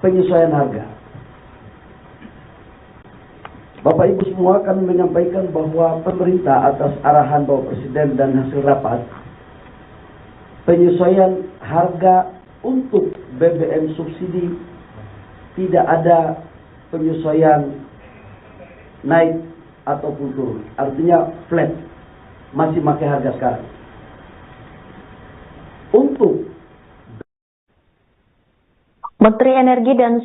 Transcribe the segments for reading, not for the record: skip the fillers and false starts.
penyesuaian harga. Bapak Ibu semua, kami menyampaikan bahwa pemerintah atas arahan Bapak Presiden dan hasil rapat, penyesuaian harga untuk BBM subsidi tidak ada penyesuaian naik ataupun turun. Artinya flat, masih pakai harga sekarang. Untuk Menteri Energi dan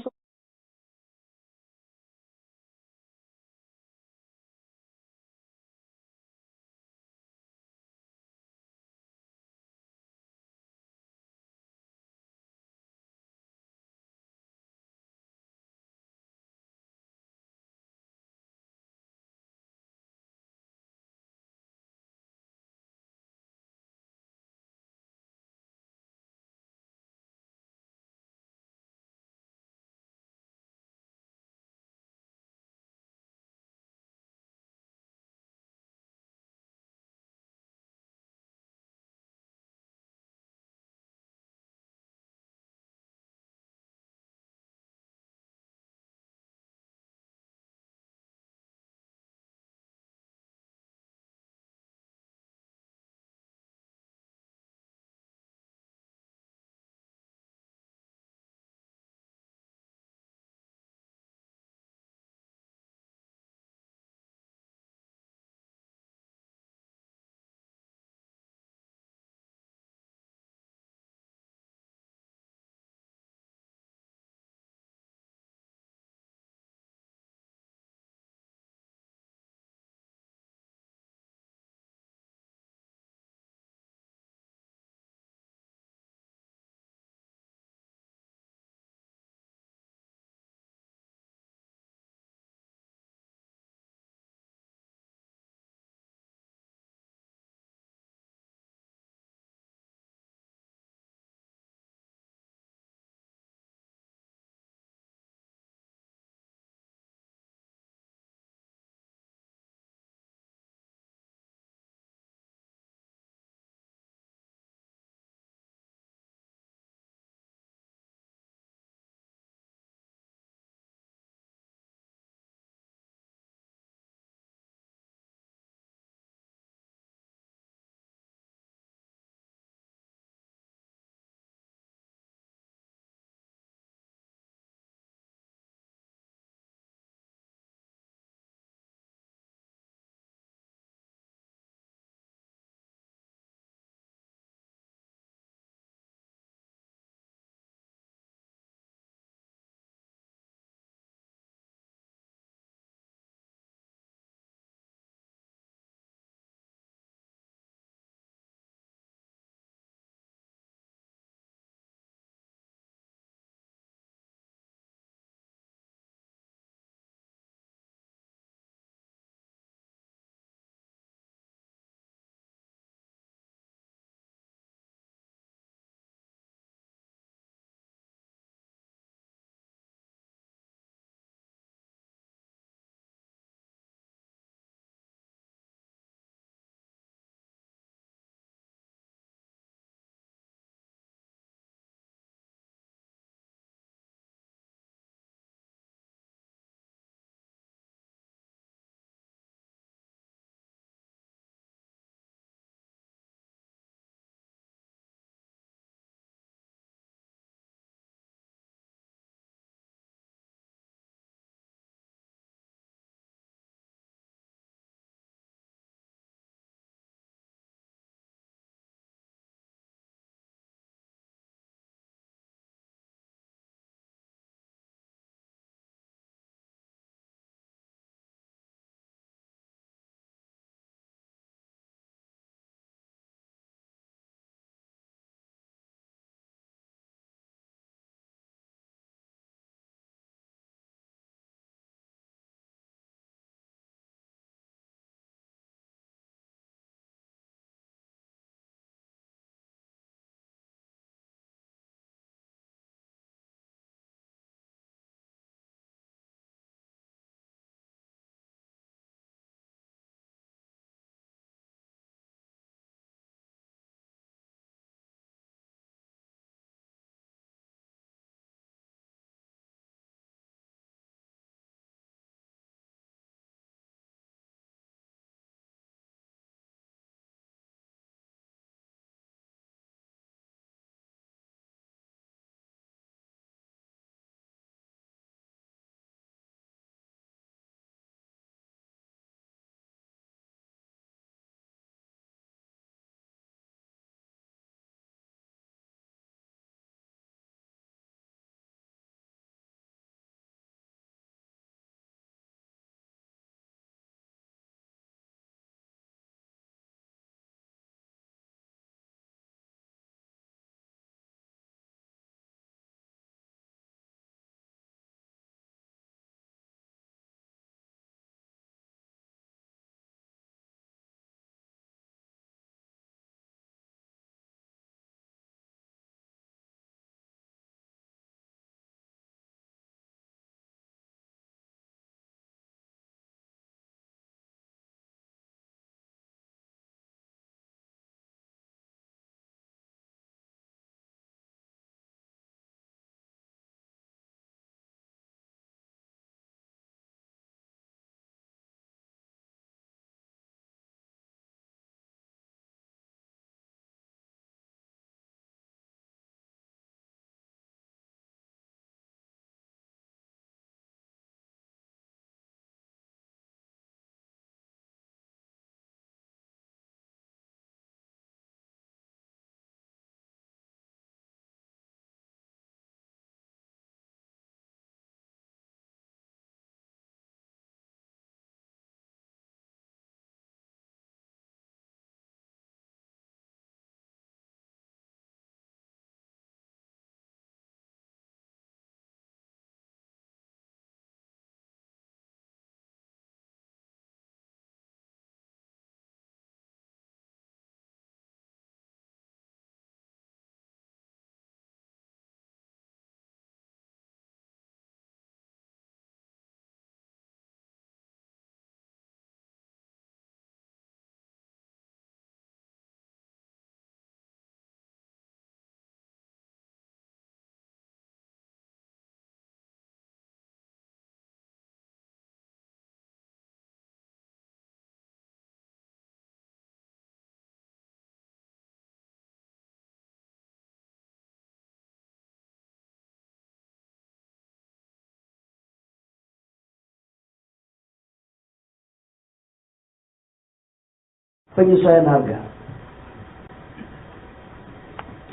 penyesuaian harga.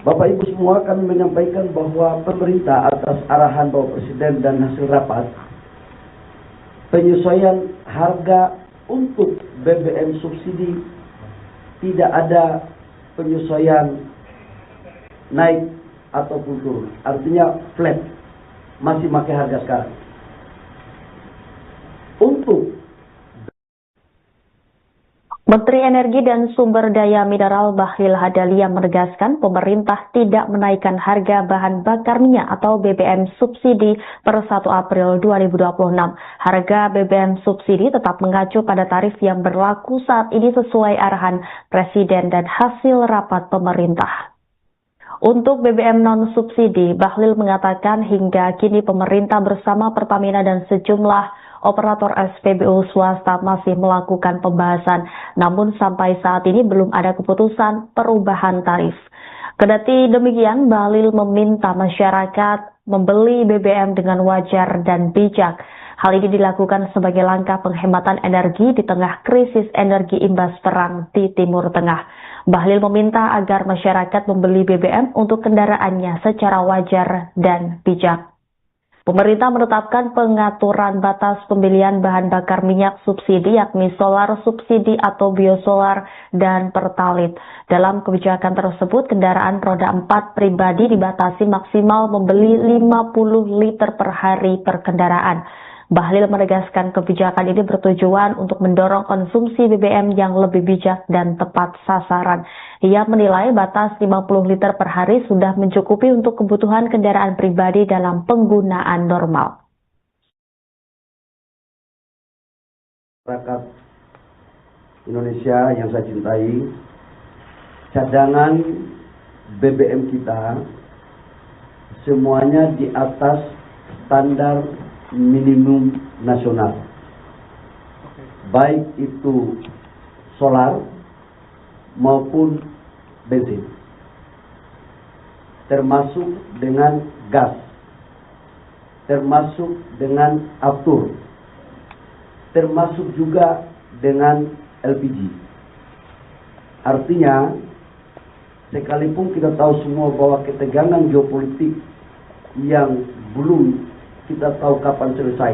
Bapak Ibu semua, kami menyampaikan bahwa pemerintah atas arahan Bapak Presiden dan hasil rapat, penyesuaian harga untuk BBM subsidi tidak ada penyesuaian naik ataupun turun. Artinya flat, masih pakai harga sekarang. Untuk Menteri Energi dan Sumber Daya Mineral Bahlil Lahadalia menegaskan pemerintah tidak menaikkan harga bahan bakar minyak atau BBM subsidi per 1 April 2026. Harga BBM subsidi tetap mengacu pada tarif yang berlaku saat ini sesuai arahan Presiden dan hasil rapat pemerintah. Untuk BBM non-subsidi, Bahlil mengatakan hingga kini pemerintah bersama Pertamina dan sejumlah operator SPBU swasta masih melakukan pembahasan, namun sampai saat ini belum ada keputusan perubahan tarif. Kendati demikian, Bahlil meminta masyarakat membeli BBM dengan wajar dan bijak. Hal ini dilakukan sebagai langkah penghematan energi di tengah krisis energi imbas perang di Timur Tengah. Bahlil meminta agar masyarakat membeli BBM untuk kendaraannya secara wajar dan bijak. Pemerintah menetapkan pengaturan batas pembelian bahan bakar minyak subsidi yakni solar subsidi atau biosolar dan pertalit. Dalam kebijakan tersebut, kendaraan roda 4 pribadi dibatasi maksimal membeli 50 liter per hari per kendaraan. Bahlil menegaskan kebijakan ini bertujuan untuk mendorong konsumsi BBM yang lebih bijak dan tepat sasaran. Ia menilai batas 50 liter per hari sudah mencukupi untuk kebutuhan kendaraan pribadi dalam penggunaan normal. Masyarakat Indonesia yang saya cintai, cadangan BBM kita semuanya di atas standar minimum nasional, baik itu solar maupun bensin, termasuk dengan gas, termasuk dengan aftur, termasuk juga dengan LPG. Artinya, sekalipun kita tahu semua bahwa ketegangan geopolitik yang belum kita tahu kapan selesai,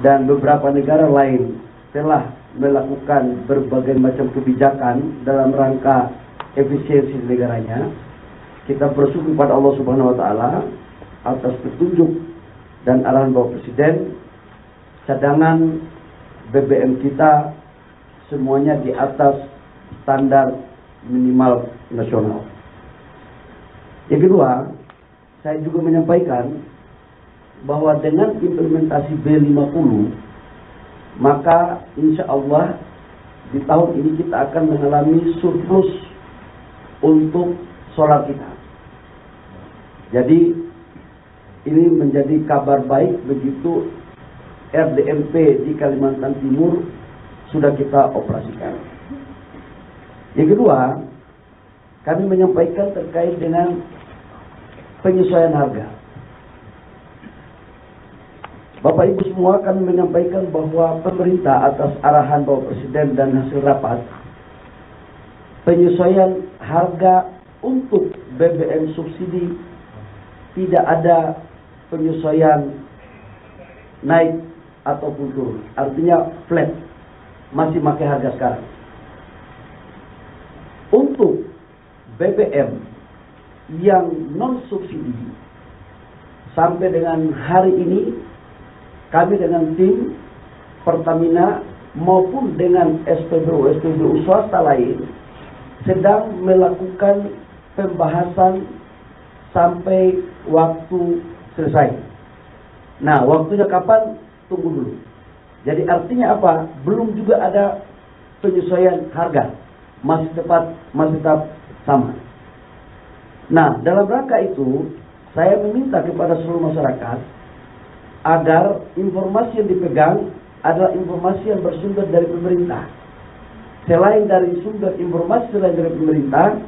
dan beberapa negara lain telah melakukan berbagai macam kebijakan dalam rangka efisiensi negaranya, kita bersyukur pada Allah Subhanahu wa Ta'ala atas petunjuk dan arahan Bapak Presiden. Cadangan BBM kita semuanya di atas standar minimal nasional. Yang kedua, saya juga menyampaikan bahwa dengan implementasi B50, maka insya Allah di tahun ini kita akan mengalami surplus untuk solar kita. Jadi ini menjadi kabar baik begitu RDMP di Kalimantan Timur sudah kita operasikan. Yang kedua, kami menyampaikan terkait dengan penyesuaian harga. Bapak Ibu semua, kami menyampaikan bahwa pemerintah atas arahan Bapak Presiden dan hasil rapat, penyesuaian harga untuk BBM subsidi tidak ada penyesuaian naik ataupun turun. Artinya flat, masih pakai harga sekarang. Untuk BBM yang non subsidi sampai dengan hari ini, kami dengan tim Pertamina maupun dengan SPBU swasta lain sedang melakukan pembahasan sampai waktu selesai. Nah, waktunya kapan? Tunggu dulu. Jadi artinya apa? Belum juga ada penyesuaian harga. Masih tetap sama. Nah, dalam rangka itu, saya meminta kepada seluruh masyarakat agar informasi yang dipegang adalah informasi yang bersumber dari pemerintah. Selain dari sumber informasi selain dari pemerintah,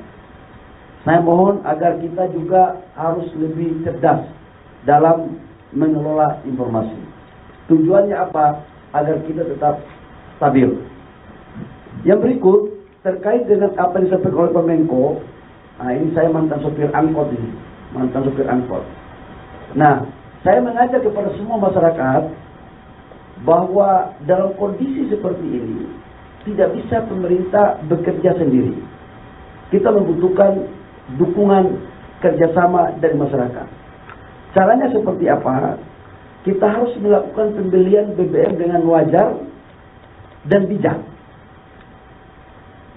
saya mohon agar kita juga harus lebih cerdas dalam mengelola informasi. Tujuannya apa? Agar kita tetap stabil. Yang berikut, terkait dengan apa yang disampaikan oleh Pak Menko, nah ini saya mantan sopir angkot ini, mantan sopir angkot. Nah, saya mengajak kepada semua masyarakat bahwa dalam kondisi seperti ini tidak bisa pemerintah bekerja sendiri. Kita membutuhkan dukungan kerjasama dari masyarakat. Caranya seperti apa? Kita harus melakukan pembelian BBM dengan wajar dan bijak.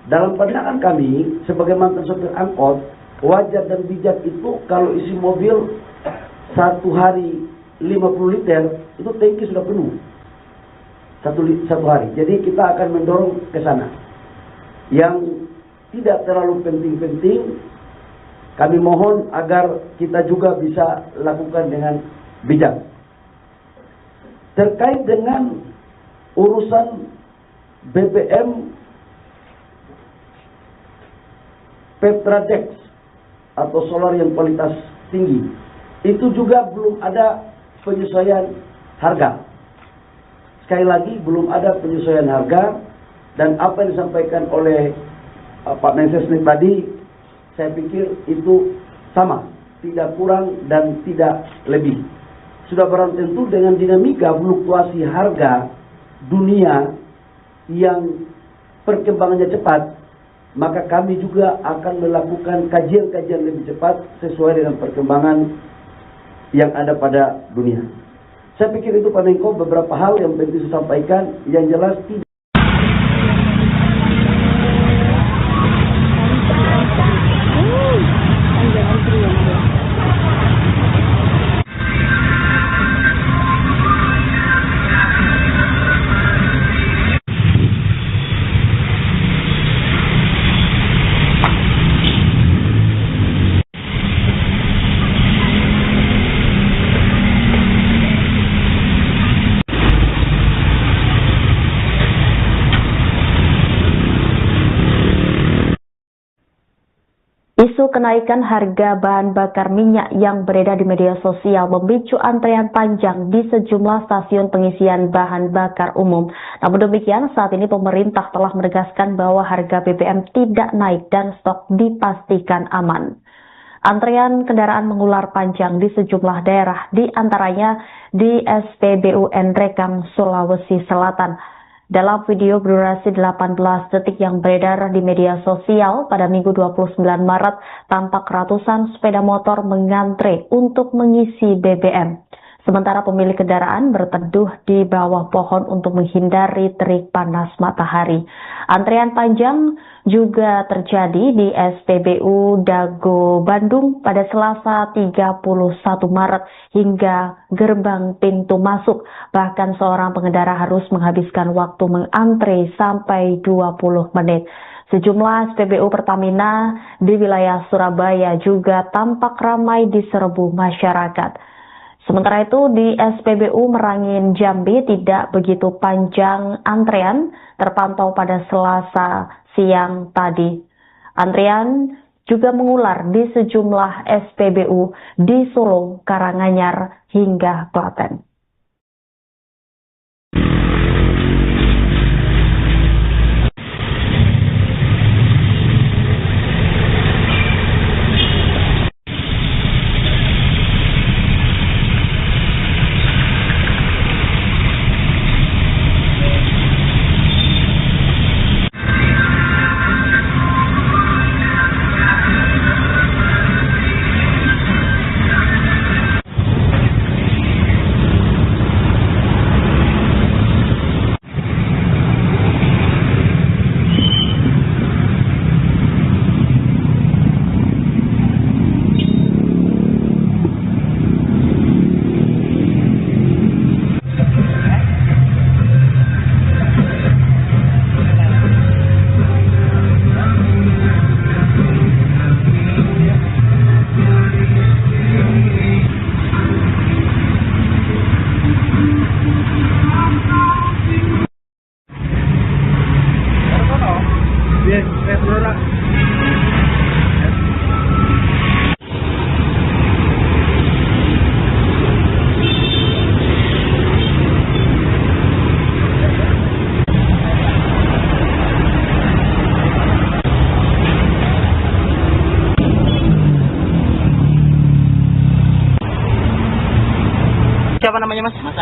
Dalam pandangan kami, sebagai mantan sopir angkot, wajar dan bijak itu kalau isi mobil satu hari 50 liter, itu tangki sudah penuh. Satu hari. Jadi kita akan mendorong ke sana. Yang tidak terlalu penting-penting, kami mohon agar kita juga bisa lakukan dengan bijak. Terkait dengan urusan BBM Petradex atau solar yang kualitas tinggi, itu juga belum ada penyesuaian harga. Sekali lagi belum ada penyesuaian harga, dan apa yang disampaikan oleh Pak Mensesnek tadi, saya pikir itu sama, tidak kurang dan tidak lebih. Sudah barang tentu dengan dinamika fluktuasi harga dunia yang perkembangannya cepat, maka kami juga akan melakukan kajian-kajian lebih cepat sesuai dengan perkembangan yang ada pada dunia. Saya pikir itu Pak Menko beberapa hal yang penting saya sampaikan, yang jelas tidak. Isu kenaikan harga bahan bakar minyak yang beredar di media sosial memicu antrean panjang di sejumlah stasiun pengisian bahan bakar umum. Namun demikian, saat ini pemerintah telah menegaskan bahwa harga BBM tidak naik dan stok dipastikan aman. Antrean kendaraan mengular panjang di sejumlah daerah, di antaranya di SPBU Nrekang, Sulawesi Selatan. Dalam video berdurasi 18 detik yang beredar di media sosial pada Minggu 29 Maret, tampak ratusan sepeda motor mengantre untuk mengisi BBM. Sementara pemilik kendaraan berteduh di bawah pohon untuk menghindari terik panas matahari. Antrean panjang juga terjadi di SPBU Dago, Bandung pada Selasa 31 Maret hingga gerbang pintu masuk. Bahkan seorang pengendara harus menghabiskan waktu mengantre sampai 20 menit. Sejumlah SPBU Pertamina di wilayah Surabaya juga tampak ramai diserbu masyarakat. Sementara itu di SPBU Merangin, Jambi tidak begitu panjang antrean terpantau pada Selasa siang tadi. Antrean juga mengular di sejumlah SPBU di Solo, Karanganyar, hingga Klaten.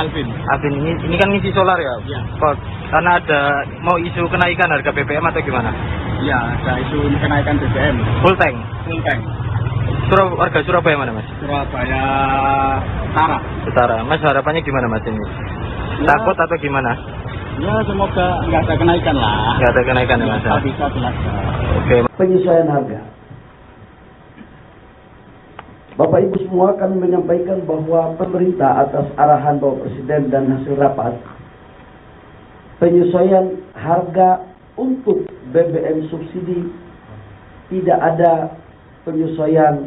Alvin. Alvin, ini kan ngisi solar ya? Iya. Kok karena ada mau isu kenaikan harga BBM atau gimana? Iya, ada isu kenaikan BBM. Full tank. Full tank. Warga Surabaya mana Mas? Surabaya Utara. Utara. Mas harapannya gimana Mas ini? Ya. Takut atau gimana? Ya semoga nggak ada kenaikan lah. Nggak ada kenaikan ya Mas? Bisa jelaskan. Oke. Penyesuaian harga. Bapak Ibu semua, kami menyampaikan bahwa pemerintah atas arahan Bapak Presiden dan hasil rapat, penyesuaian harga untuk BBM subsidi tidak ada penyesuaian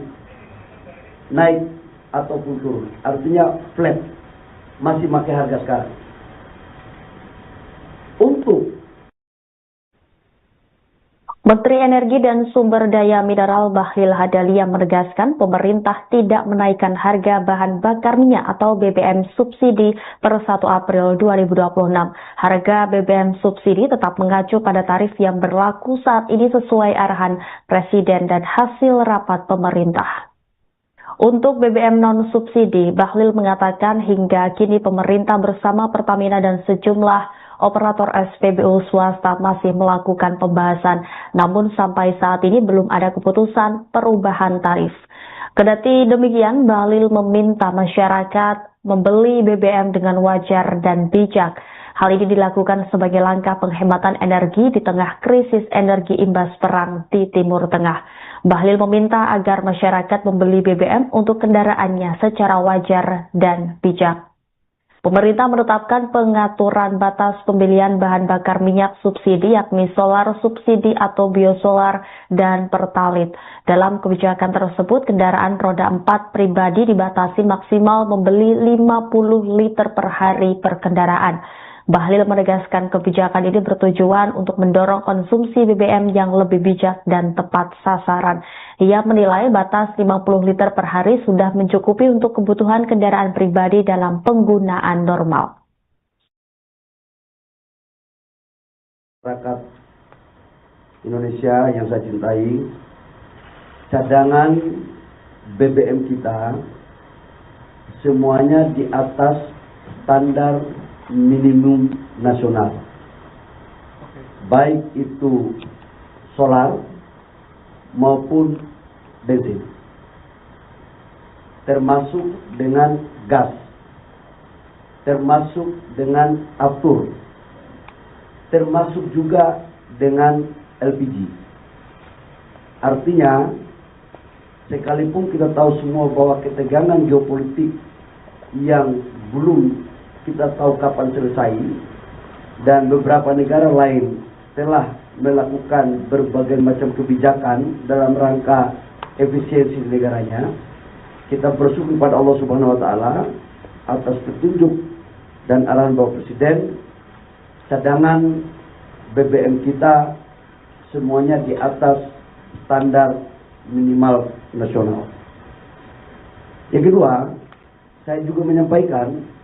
naik ataupun turun. Artinya flat, masih pakai harga sekarang. Untuk Menteri Energi dan Sumber Daya Mineral Bahlil Hadalia menegaskan pemerintah tidak menaikkan harga bahan bakar minyak atau BBM subsidi per 1 April 2026. Harga BBM subsidi tetap mengacu pada tarif yang berlaku saat ini sesuai arahan Presiden dan hasil rapat pemerintah. Untuk BBM non-subsidi, Bahlil mengatakan hingga kini pemerintah bersama Pertamina dan sejumlah operator SPBU swasta masih melakukan pembahasan, namun sampai saat ini belum ada keputusan perubahan tarif. Kendati demikian, Bahlil meminta masyarakat membeli BBM dengan wajar dan bijak. Hal ini dilakukan sebagai langkah penghematan energi di tengah krisis energi imbas perang di Timur Tengah. Bahlil meminta agar masyarakat membeli BBM untuk kendaraannya secara wajar dan bijak. Pemerintah menetapkan pengaturan batas pembelian bahan bakar minyak subsidi yakni solar subsidi atau biosolar dan pertalit. Dalam kebijakan tersebut, kendaraan roda 4 pribadi dibatasi maksimal membeli 50 liter per hari per kendaraan. Bahlil menegaskan kebijakan ini bertujuan untuk mendorong konsumsi BBM yang lebih bijak dan tepat sasaran. Ia menilai batas 50 liter per hari sudah mencukupi untuk kebutuhan kendaraan pribadi dalam penggunaan normal. Masyarakat Indonesia yang saya cintai, cadangan BBM kita semuanya di atas standar minimum nasional, baik itu solar maupun bensin, termasuk dengan gas, termasuk dengan aftur, termasuk juga dengan LPG. Artinya, sekalipun kita tahu semua bahwa ketegangan geopolitik yang belum kita tahu kapan selesai, dan beberapa negara lain telah melakukan berbagai macam kebijakan dalam rangka efisiensi negaranya, kita bersyukur kepada Allah Subhanahu wa taala atas petunjuk dan arahan Bapak Presiden. Cadangan BBM kita semuanya di atas standar minimal nasional. Yang kedua, saya juga menyampaikan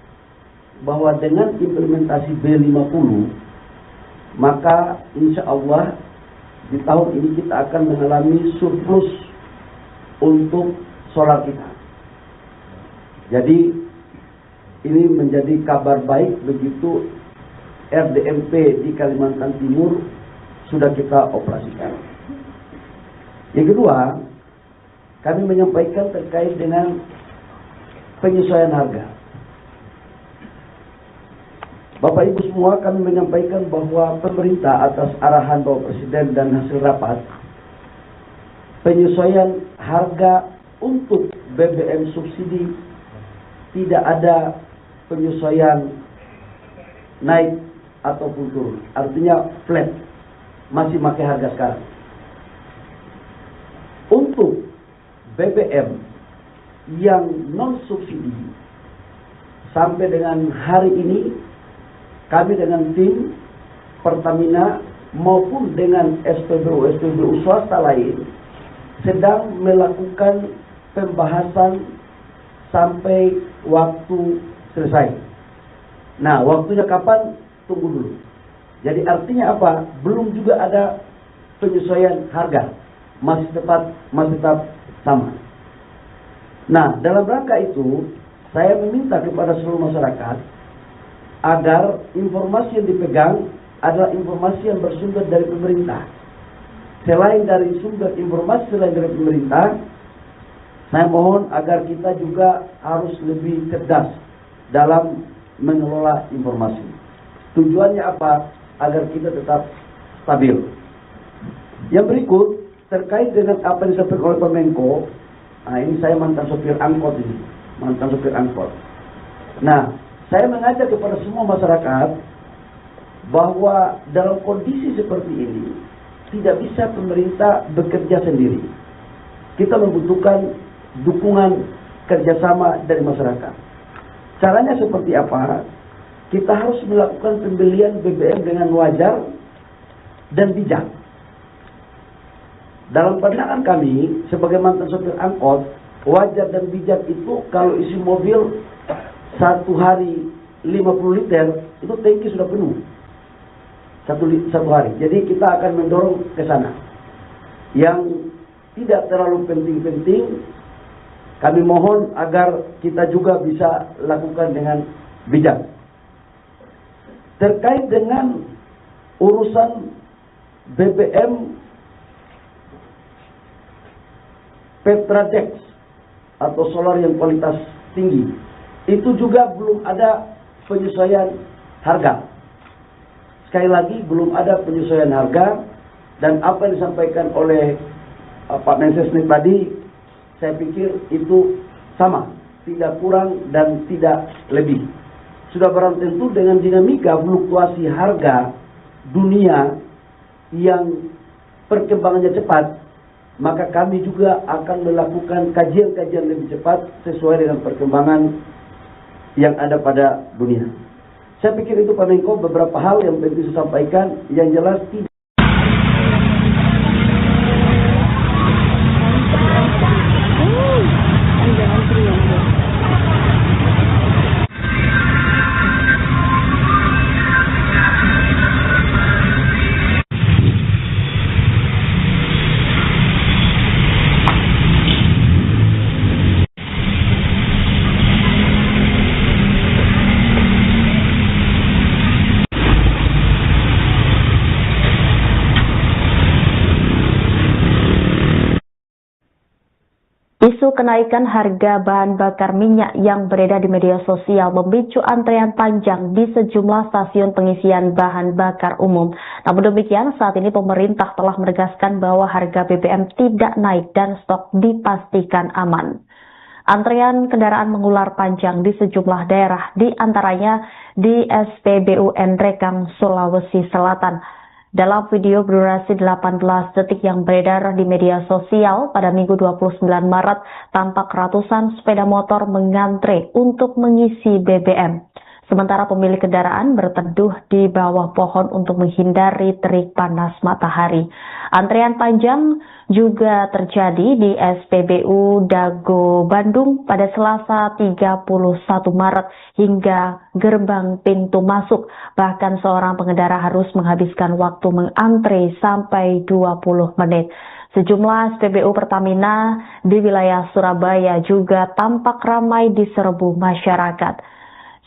bahwa dengan implementasi B50, maka insya Allah di tahun ini kita akan mengalami surplus untuk solar kita. Jadi ini menjadi kabar baik begitu RDMP di Kalimantan Timur sudah kita operasikan. Yang kedua, kami menyampaikan terkait dengan penyesuaian harga. Bapak Ibu semua, kami menyampaikan bahwa pemerintah atas arahan Bapak Presiden dan hasil rapat, penyesuaian harga untuk BBM subsidi tidak ada penyesuaian naik ataupun turun. Artinya flat, masih pakai harga sekarang. Untuk BBM yang non subsidi sampai dengan hari ini, kami dengan tim Pertamina maupun dengan SPBU swasta lain sedang melakukan pembahasan sampai waktu selesai. Nah, waktunya kapan? Tunggu dulu. Jadi artinya apa? Belum juga ada penyesuaian harga. Masih tetap sama. Nah, dalam rangka itu, saya meminta kepada seluruh masyarakat agar informasi yang dipegang adalah informasi yang bersumber dari pemerintah. Selain dari sumber informasi selain dari pemerintah, saya mohon agar kita juga harus lebih cerdas dalam mengelola informasi. Tujuannya apa? Agar kita tetap stabil. Yang berikut terkait dengan apa yang disampaikan oleh Pak Menko. Nah, ini saya mantan sopir angkot ini, mantan sopir angkot. Nah, saya mengajak kepada semua masyarakat bahwa dalam kondisi seperti ini tidak bisa pemerintah bekerja sendiri. Kita membutuhkan dukungan kerjasama dari masyarakat. Caranya seperti apa? Kita harus melakukan pembelian BBM dengan wajar dan bijak. Dalam pandangan kami, sebagai mantan sopir angkot, wajar dan bijak itu kalau isi mobil satu hari 50 liter, itu tangki sudah penuh. Satu hari. Jadi kita akan mendorong ke sana. Yang tidak terlalu penting-penting, kami mohon agar kita juga bisa lakukan dengan bijak. Terkait dengan urusan BBM Petradex atau solar yang kualitas tinggi, itu juga belum ada penyesuaian harga. Sekali lagi belum ada penyesuaian harga, dan apa yang disampaikan oleh Pak Mensesnek tadi, saya pikir itu sama, tidak kurang dan tidak lebih. Sudah barang tentu dengan dinamika fluktuasi harga dunia yang perkembangannya cepat, maka kami juga akan melakukan kajian-kajian lebih cepat sesuai dengan perkembangan yang ada pada dunia. Saya pikir itu Pak Menko beberapa hal yang penting saya sampaikan, yang jelas tidak. Isu kenaikan harga bahan bakar minyak yang beredar di media sosial memicu antrean panjang di sejumlah stasiun pengisian bahan bakar umum. Namun demikian, saat ini pemerintah telah menegaskan bahwa harga BBM tidak naik dan stok dipastikan aman. Antrean kendaraan mengular panjang di sejumlah daerah, di antaranya di SPBU Nrekang, Sulawesi Selatan. Dalam video berdurasi 18 detik yang beredar di media sosial pada Minggu 29 Maret, tampak ratusan sepeda motor mengantre untuk mengisi BBM. Sementara pemilik kendaraan berteduh di bawah pohon untuk menghindari terik panas matahari. Antrean panjang juga terjadi di SPBU Dago Bandung pada Selasa 31 Maret hingga gerbang pintu masuk. Bahkan seorang pengendara harus menghabiskan waktu mengantre sampai 20 menit. Sejumlah SPBU Pertamina di wilayah Surabaya juga tampak ramai diserbu masyarakat.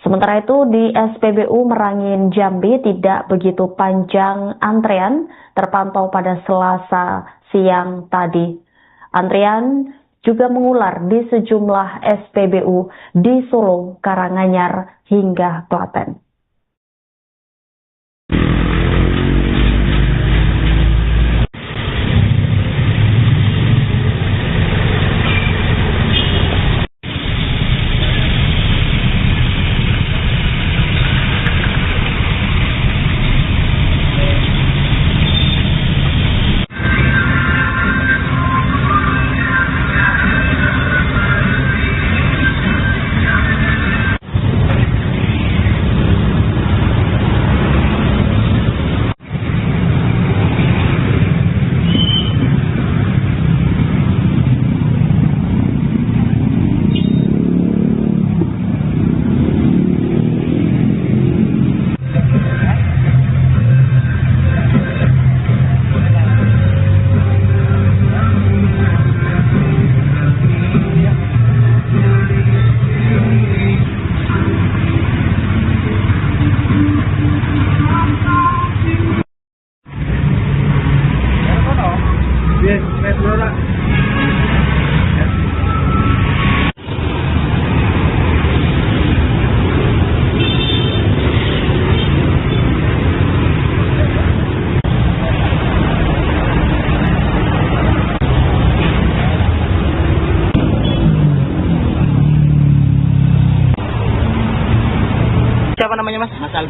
Sementara itu di SPBU Merangin Jambi tidak begitu panjang antrean terpantau pada Selasa siang tadi. Antrean juga mengular di sejumlah SPBU di Solo, Karanganyar hingga Klaten.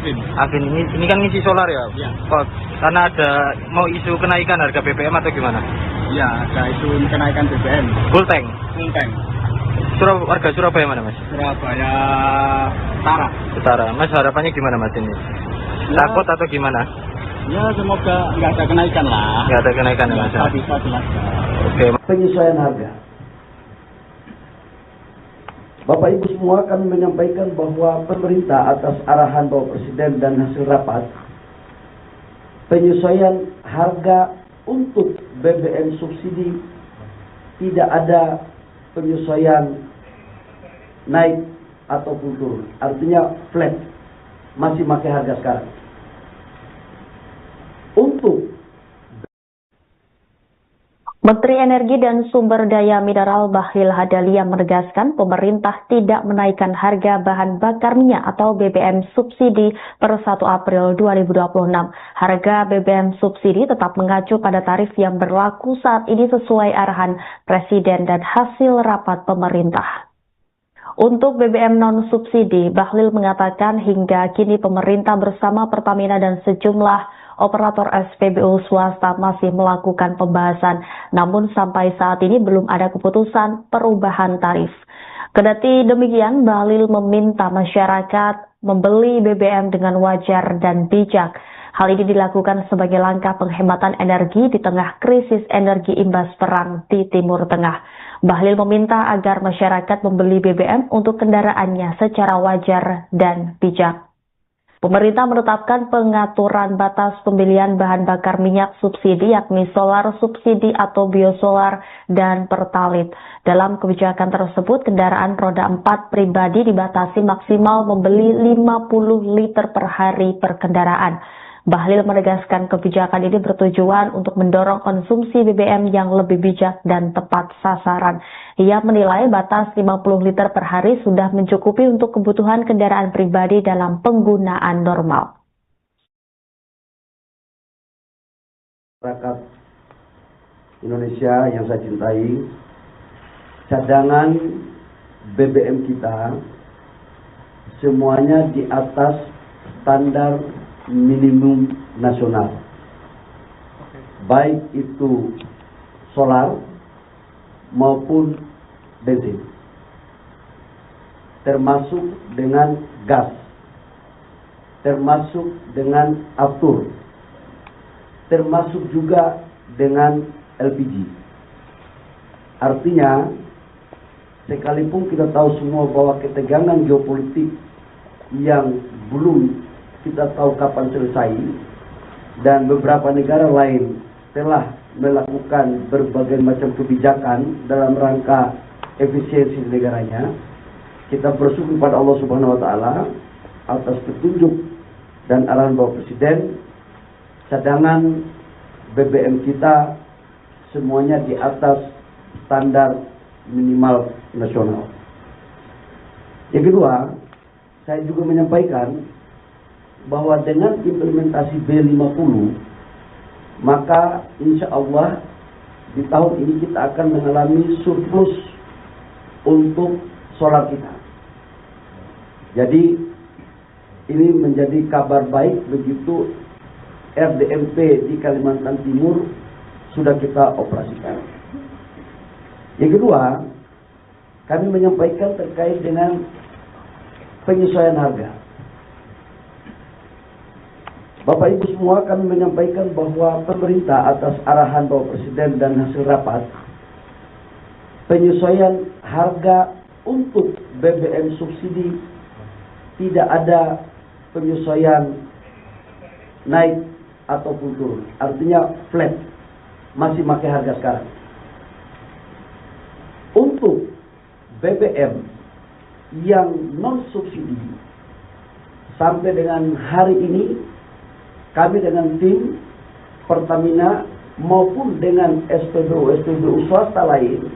Afin. Afin ini kan ngisi solar ya? Iya. Kok karena ada mau isu kenaikan harga BBM atau gimana? Iya, ada isu kenaikan BBM. Full tank. Full tank. Warga Surabaya mana Mas? Surabaya Utara. Utara. Mas harapannya gimana Mas ini? Ya. Takut atau gimana? Ya semoga nggak ada kenaikan lah. Nggak ada kenaikan ya Mas? Nggak bisa jelaskan. Oke. Penyesuaian harga. Bapak Ibu semua, kami menyampaikan bahwa pemerintah atas arahan Bapak Presiden dan hasil rapat, penyesuaian harga untuk BBM subsidi tidak ada penyesuaian naik ataupun turun. Artinya flat, masih pakai harga sekarang. Untuk Menteri Energi dan Sumber Daya Mineral Bahlil Hadalia menegaskan pemerintah tidak menaikkan harga bahan bakar minyak atau BBM subsidi per 1 April 2026. Harga BBM subsidi tetap mengacu pada tarif yang berlaku saat ini sesuai arahan Presiden dan hasil rapat pemerintah. Untuk BBM non-subsidi, Bahlil mengatakan hingga kini pemerintah bersama Pertamina dan sejumlah operator SPBU swasta masih melakukan pembahasan, namun sampai saat ini belum ada keputusan perubahan tarif. Kendati demikian, Bahlil meminta masyarakat membeli BBM dengan wajar dan bijak. Hal ini dilakukan sebagai langkah penghematan energi di tengah krisis energi imbas perang di Timur Tengah. Bahlil meminta agar masyarakat membeli BBM untuk kendaraannya secara wajar dan bijak. Pemerintah menetapkan pengaturan batas pembelian bahan bakar minyak subsidi yakni solar subsidi atau biosolar dan pertalit. Dalam kebijakan tersebut, kendaraan roda 4 pribadi dibatasi maksimal membeli 50 liter per hari per kendaraan. Bahlil menegaskan kebijakan ini bertujuan untuk mendorong konsumsi BBM yang lebih bijak dan tepat sasaran. Ia menilai batas 50 liter per hari sudah mencukupi untuk kebutuhan kendaraan pribadi dalam penggunaan normal. Masyarakat Indonesia yang saya cintai, cadangan BBM kita semuanya di atas standar minimum nasional, baik itu solar maupun bensin, termasuk dengan gas, termasuk dengan aftur, termasuk juga dengan LPG. Artinya, sekalipun kita tahu semua bahwa ketegangan geopolitik yang belum kita tahu kapan selesai, dan beberapa negara lain telah melakukan berbagai macam kebijakan dalam rangka efisiensi negaranya, kita bersyukur pada Allah Subhanahu wa Ta'ala atas petunjuk dan arahan Bapak Presiden. Cadangan BBM kita semuanya di atas standar minimal nasional. Yang kedua, saya juga menyampaikan bahwa dengan implementasi B50, maka insya Allah di tahun ini kita akan mengalami surplus untuk solar kita. Jadi ini menjadi kabar baik begitu RDMP di Kalimantan Timur sudah kita operasikan. Yang kedua, kami menyampaikan terkait dengan penyesuaian harga. Bapak Ibu semua, kami menyampaikan bahwa pemerintah atas arahan Bapak Presiden dan hasil rapat, penyesuaian harga untuk BBM subsidi tidak ada penyesuaian naik ataupun turun. Artinya flat, masih pakai harga sekarang. Untuk BBM yang non subsidi sampai dengan hari ini, kami dengan tim Pertamina maupun dengan SPBU swasta lain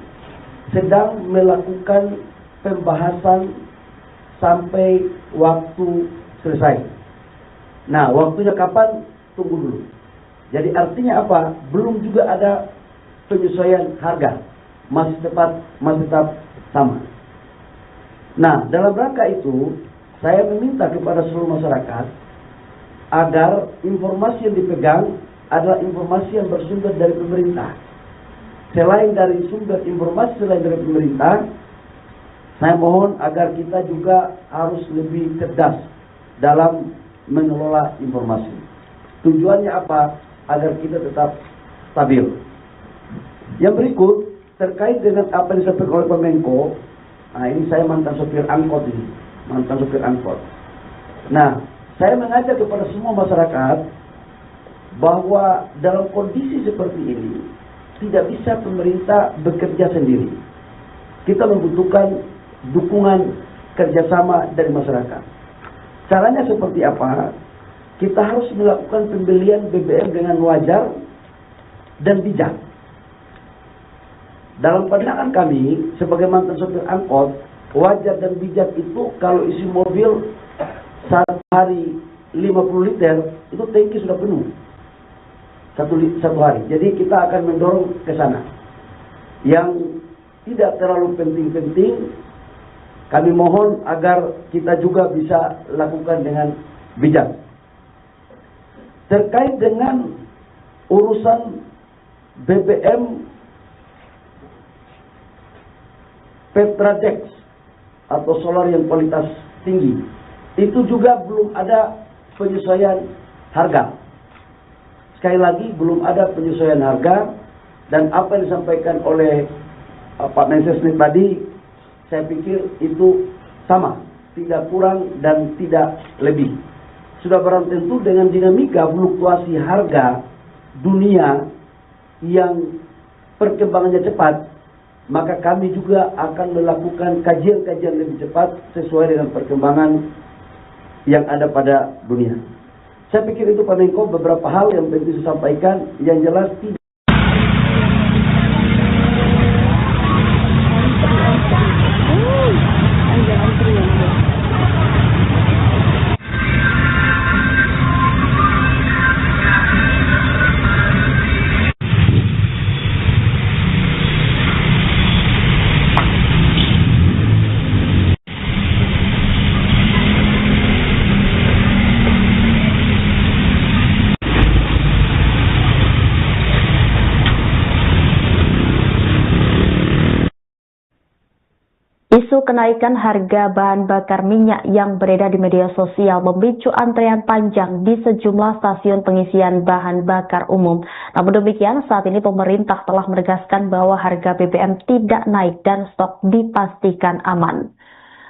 sedang melakukan pembahasan sampai waktu selesai. Nah, waktunya kapan? Tunggu dulu. Jadi artinya apa? Belum juga ada penyesuaian harga. Masih tetap sama. Nah, dalam rangka itu, saya meminta kepada seluruh masyarakat agar informasi yang dipegang adalah informasi yang bersumber dari pemerintah. Selain dari sumber informasi selain dari pemerintah, saya mohon agar kita juga harus lebih cerdas dalam mengelola informasi. Tujuannya apa? Agar kita tetap stabil. Yang berikut terkait dengan apa yang disampaikan oleh Pak Menko. Nah, ini saya mantan sopir angkot ini, mantan sopir angkot. Nah, saya mengajak kepada semua masyarakat bahwa dalam kondisi seperti ini tidak bisa pemerintah bekerja sendiri. Kita membutuhkan dukungan kerjasama dari masyarakat. Caranya seperti apa? Kita harus melakukan pembelian BBM dengan wajar dan bijak. Dalam pandangan kami, sebagai mantan sopir angkot, wajar dan bijak itu kalau isi mobil satu hari 50 liter, itu tangki sudah penuh. Satu hari. Jadi kita akan mendorong ke sana. Yang tidak terlalu penting-penting, kami mohon agar kita juga bisa lakukan dengan bijak. Terkait dengan urusan BBM Petradex atau solar yang kualitas tinggi, itu juga belum ada penyesuaian harga. Sekali lagi, belum ada penyesuaian harga, dan apa yang disampaikan oleh Pak Mensesnek tadi, saya pikir itu sama, tidak kurang dan tidak lebih. Sudah barang tentu dengan dinamika fluktuasi harga dunia yang perkembangannya cepat, maka kami juga akan melakukan kajian-kajian lebih cepat sesuai dengan perkembangan yang ada pada dunia. Saya pikir itu Pak Menko beberapa hal yang penting saya sampaikan, yang jelas tidak. Isu kenaikan harga bahan bakar minyak yang beredar di media sosial memicu antrean panjang di sejumlah stasiun pengisian bahan bakar umum. Namun demikian, saat ini pemerintah telah menegaskan bahwa harga BBM tidak naik dan stok dipastikan aman.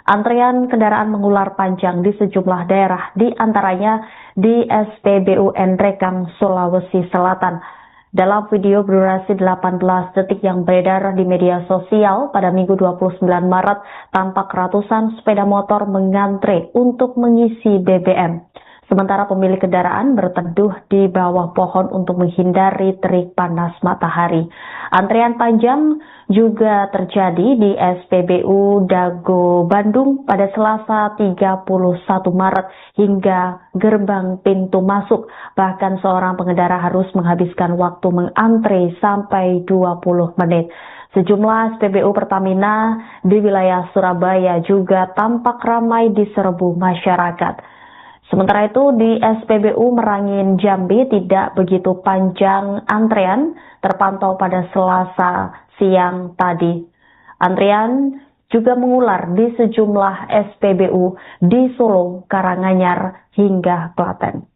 Antrean kendaraan mengular panjang di sejumlah daerah, di antaranya di SPBU Nrekang, Sulawesi Selatan. Dalam video berdurasi 18 detik yang beredar di media sosial pada Minggu 29 Maret, tampak ratusan sepeda motor mengantre untuk mengisi BBM. Sementara pemilik kendaraan berteduh di bawah pohon untuk menghindari terik panas matahari. Antrean panjang juga terjadi di SPBU Dago, Bandung pada Selasa 31 Maret hingga gerbang pintu masuk. Bahkan seorang pengendara harus menghabiskan waktu mengantre sampai 20 menit. Sejumlah SPBU Pertamina di wilayah Surabaya juga tampak ramai diserbu masyarakat. Sementara itu di SPBU Merangin, Jambi tidak begitu panjang antrean terpantau pada Selasa siang tadi. Antrean juga mengular di sejumlah SPBU di Solo, Karanganyar hingga Klaten.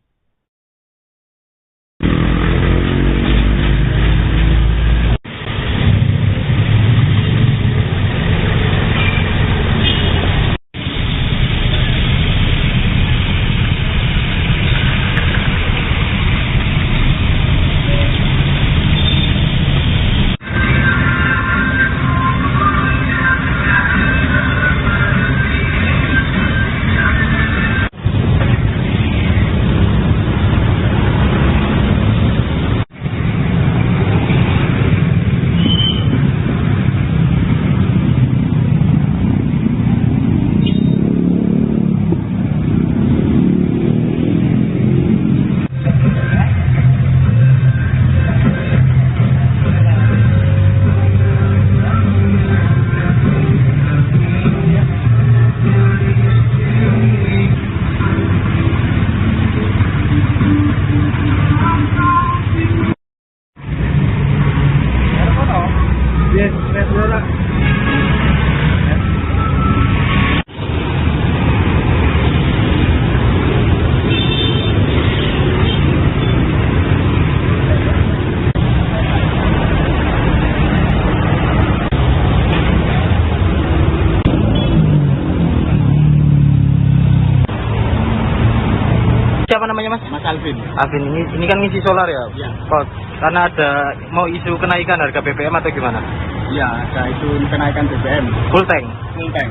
Afin. Afin ini kan ngisi solar ya? Iya. Kok karena ada mau isu kenaikan harga BBM atau gimana? Iya, ada itu kenaikan BBM. Full tank. Full tank.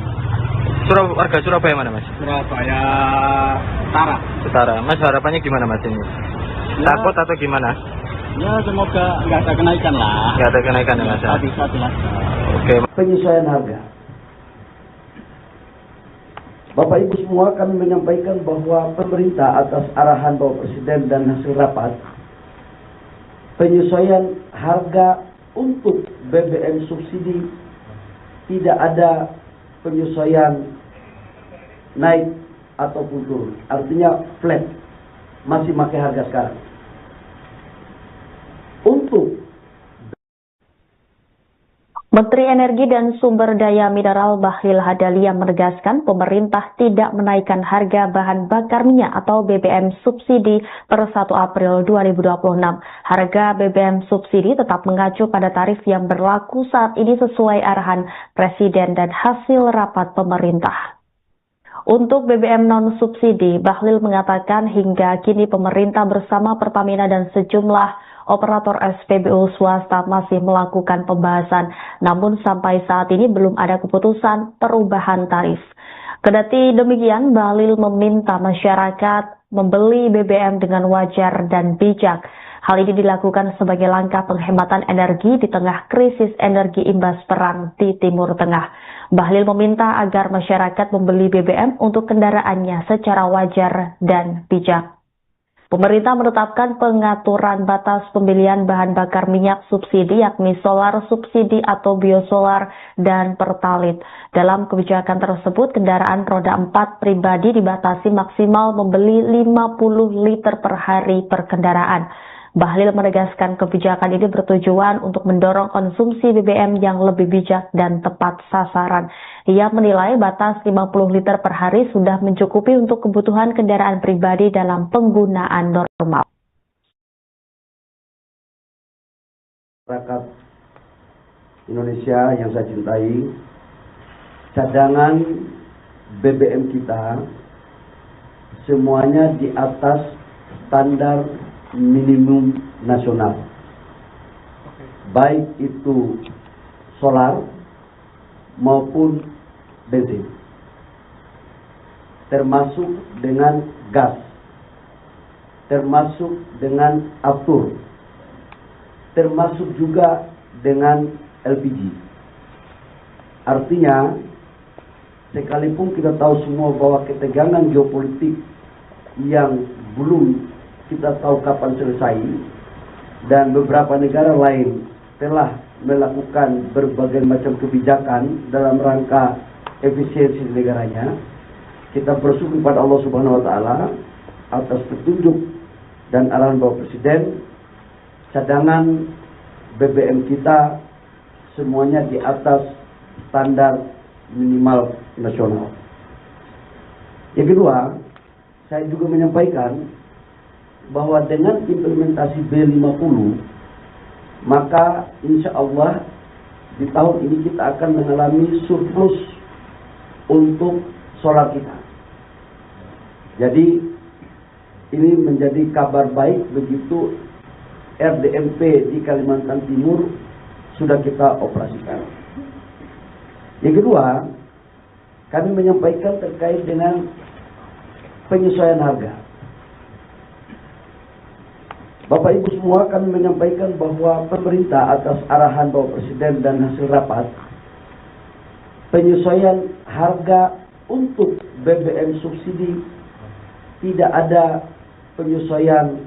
Warga Surabaya mana Mas? Surabaya Utara. Utara. Mas harapannya gimana Mas ini? Ya. Takut atau gimana? Ya semoga nggak ada kenaikan lah. Nggak ada kenaikan ya Mas? Nggak bisa jelaskan. Oke. Penyesuaian harga. Bapak Ibu semua, kami menyampaikan bahwa pemerintah atas arahan Bapak Presiden dan hasil rapat, penyesuaian harga untuk BBM subsidi tidak ada penyesuaian naik ataupun turun. Artinya flat, masih pakai harga sekarang. Untuk Menteri Energi dan Sumber Daya Mineral Bahlil Hadalia menegaskan pemerintah tidak menaikkan harga bahan bakar minyak atau BBM subsidi per 1 April 2026. Harga BBM subsidi tetap mengacu pada tarif yang berlaku saat ini sesuai arahan Presiden dan hasil rapat pemerintah. Untuk BBM non-subsidi, Bahlil mengatakan hingga kini pemerintah bersama Pertamina dan sejumlah operator SPBU swasta masih melakukan pembahasan, namun sampai saat ini belum ada keputusan perubahan tarif. Kendati demikian, Bahlil meminta masyarakat membeli BBM dengan wajar dan bijak. Hal ini dilakukan sebagai langkah penghematan energi di tengah krisis energi imbas perang di Timur Tengah. Bahlil meminta agar masyarakat membeli BBM untuk kendaraannya secara wajar dan bijak. Pemerintah menetapkan pengaturan batas pembelian bahan bakar minyak subsidi yakni solar subsidi atau biosolar dan pertalit. Dalam kebijakan tersebut, kendaraan roda 4 pribadi dibatasi maksimal membeli 50 liter per hari per kendaraan. Bahlil menegaskan kebijakan ini bertujuan untuk mendorong konsumsi BBM yang lebih bijak dan tepat sasaran. Ia menilai batas 50 liter per hari sudah mencukupi untuk kebutuhan kendaraan pribadi dalam penggunaan normal. Masyarakat Indonesia yang saya cintai, cadangan BBM kita semuanya di atas standar minimum nasional, baik itu solar maupun bensin, termasuk dengan gas, termasuk dengan aftur, termasuk juga dengan LPG. Artinya, sekalipun kita tahu semua bahwa ketegangan geopolitik yang belum kita tahu kapan selesai, dan beberapa negara lain telah melakukan berbagai macam kebijakan dalam rangka efisiensi negaranya, kita bersyukur kepada Allah Subhanahu wa Ta'ala atas petunjuk dan arahan Bapak Presiden. Cadangan BBM kita semuanya di atas standar minimal nasional. Yang kedua, saya juga menyampaikan bahwa dengan implementasi B50, maka insya Allah di tahun ini kita akan mengalami surplus untuk solar kita. Jadi ini menjadi kabar baik begitu RDMP di Kalimantan Timur sudah kita operasikan. Yang kedua, kami menyampaikan terkait dengan penyesuaian harga. Bapak Ibu semua, kami menyampaikan bahwa pemerintah atas arahan Bapak Presiden dan hasil rapat, penyesuaian harga untuk BBM subsidi tidak ada penyesuaian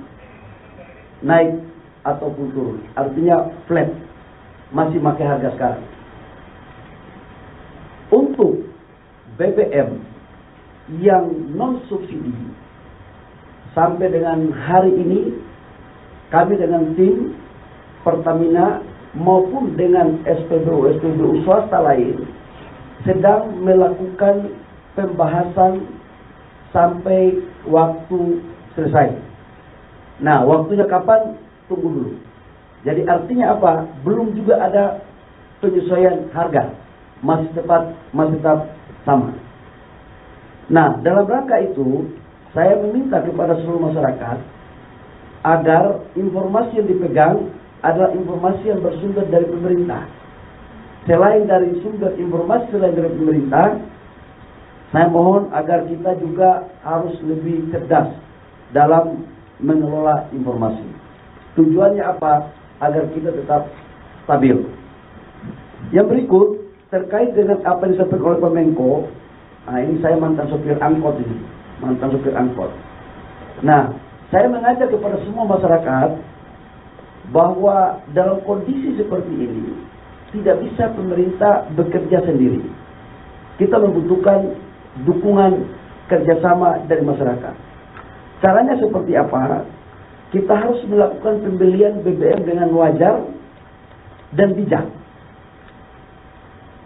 naik ataupun turun. Artinya flat, masih pakai harga sekarang. Untuk BBM yang non subsidi sampai dengan hari ini, kami dengan tim Pertamina maupun dengan SPBU swasta lain sedang melakukan pembahasan sampai waktu selesai. Nah, waktunya kapan? Tunggu dulu. Jadi artinya apa? Belum juga ada penyesuaian harga. Masih tetap sama. Nah, dalam rangka itu, saya meminta kepada seluruh masyarakat agar informasi yang dipegang adalah informasi yang bersumber dari pemerintah. Selain dari sumber informasi selain dari pemerintah, saya mohon agar kita juga harus lebih cerdas dalam mengelola informasi. Tujuannya apa? Agar kita tetap stabil. Yang berikut terkait dengan apa yang disampaikan oleh Pak Menko. Nah, ini saya mantan sopir angkot ini, mantan sopir angkot. Nah, saya mengajak kepada semua masyarakat bahwa dalam kondisi seperti ini tidak bisa pemerintah bekerja sendiri. Kita membutuhkan dukungan kerjasama dari masyarakat. Caranya seperti apa? Kita harus melakukan pembelian BBM dengan wajar dan bijak.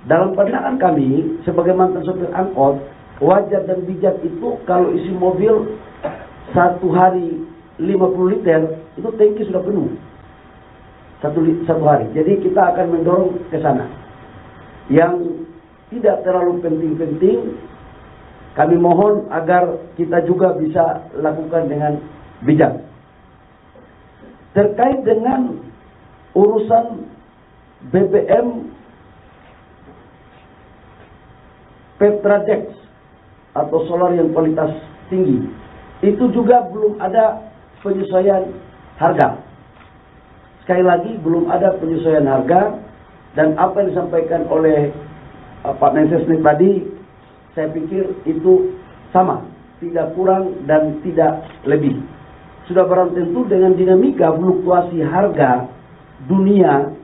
Dalam pandangan kami, sebagai mantan sopir angkot, wajar dan bijak itu kalau isi mobil satu hari 50 liter, itu tangki sudah penuh. Satu hari. Jadi kita akan mendorong ke sana. Yang tidak terlalu penting-penting, kami mohon agar kita juga bisa lakukan dengan bijak. Terkait dengan urusan BBM Petradex atau solar yang kualitas tinggi, itu juga belum ada penyesuaian harga. Sekali lagi belum ada penyesuaian harga, dan apa yang disampaikan oleh Pak Mensesnek tadi, saya pikir itu sama, tidak kurang dan tidak lebih. Sudah barang tentu dengan dinamika fluktuasi harga dunia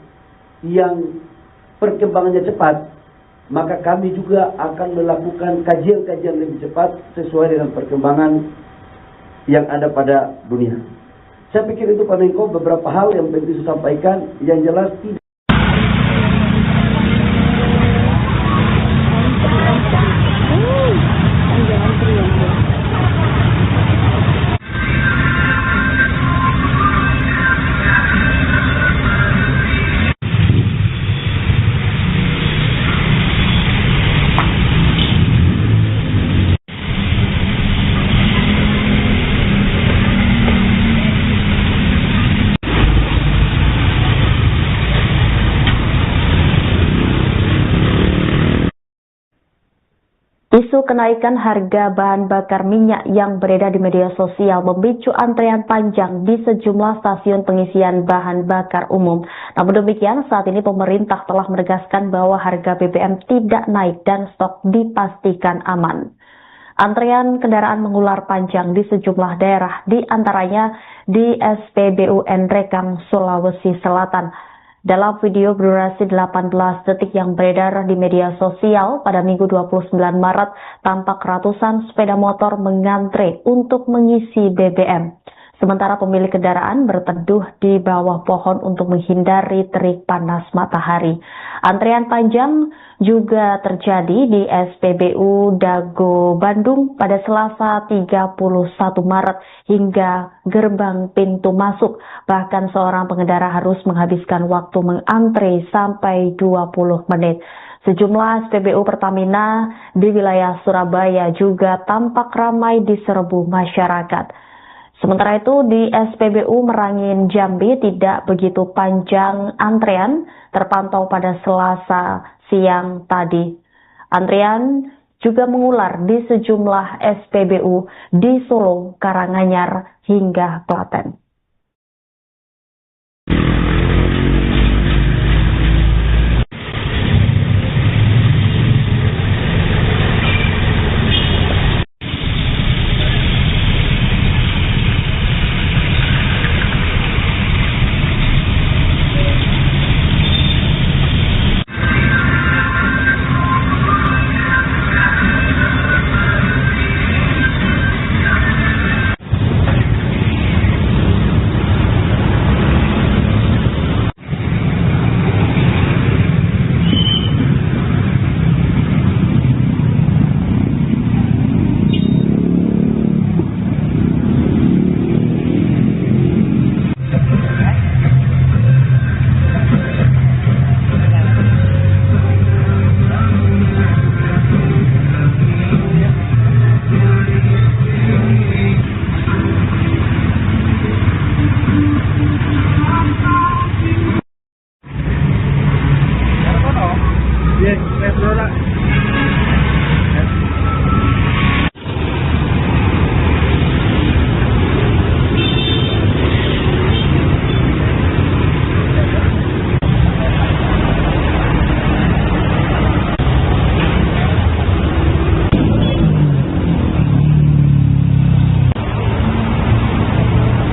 yang perkembangannya cepat, maka kami juga akan melakukan kajian-kajian lebih cepat sesuai dengan perkembangan yang ada pada dunia. Saya pikir itu Pak Menko beberapa hal yang penting saya sampaikan, yang jelas tidak. Isu kenaikan harga bahan bakar minyak yang beredar di media sosial memicu antrean panjang di sejumlah stasiun pengisian bahan bakar umum. Namun demikian, saat ini pemerintah telah menegaskan bahwa harga BBM tidak naik dan stok dipastikan aman. Antrean kendaraan mengular panjang di sejumlah daerah, di antaranya di SPBU Nrekang, Sulawesi Selatan. Dalam video berdurasi 18 detik yang beredar di media sosial pada Minggu 29 Maret, tampak ratusan sepeda motor mengantre untuk mengisi BBM. Sementara pemilik kendaraan berteduh di bawah pohon untuk menghindari terik panas matahari. Antrean panjang juga terjadi di SPBU Dago Bandung pada Selasa 31 Maret hingga gerbang pintu masuk. Bahkan seorang pengendara harus menghabiskan waktu mengantre sampai 20 menit. Sejumlah SPBU Pertamina di wilayah Surabaya juga tampak ramai diserbu masyarakat. Sementara itu di SPBU Merangin Jambi tidak begitu panjang antrean terpantau pada Selasa siang tadi. Antrean juga mengular di sejumlah SPBU di Solo, Karanganyar hingga Klaten.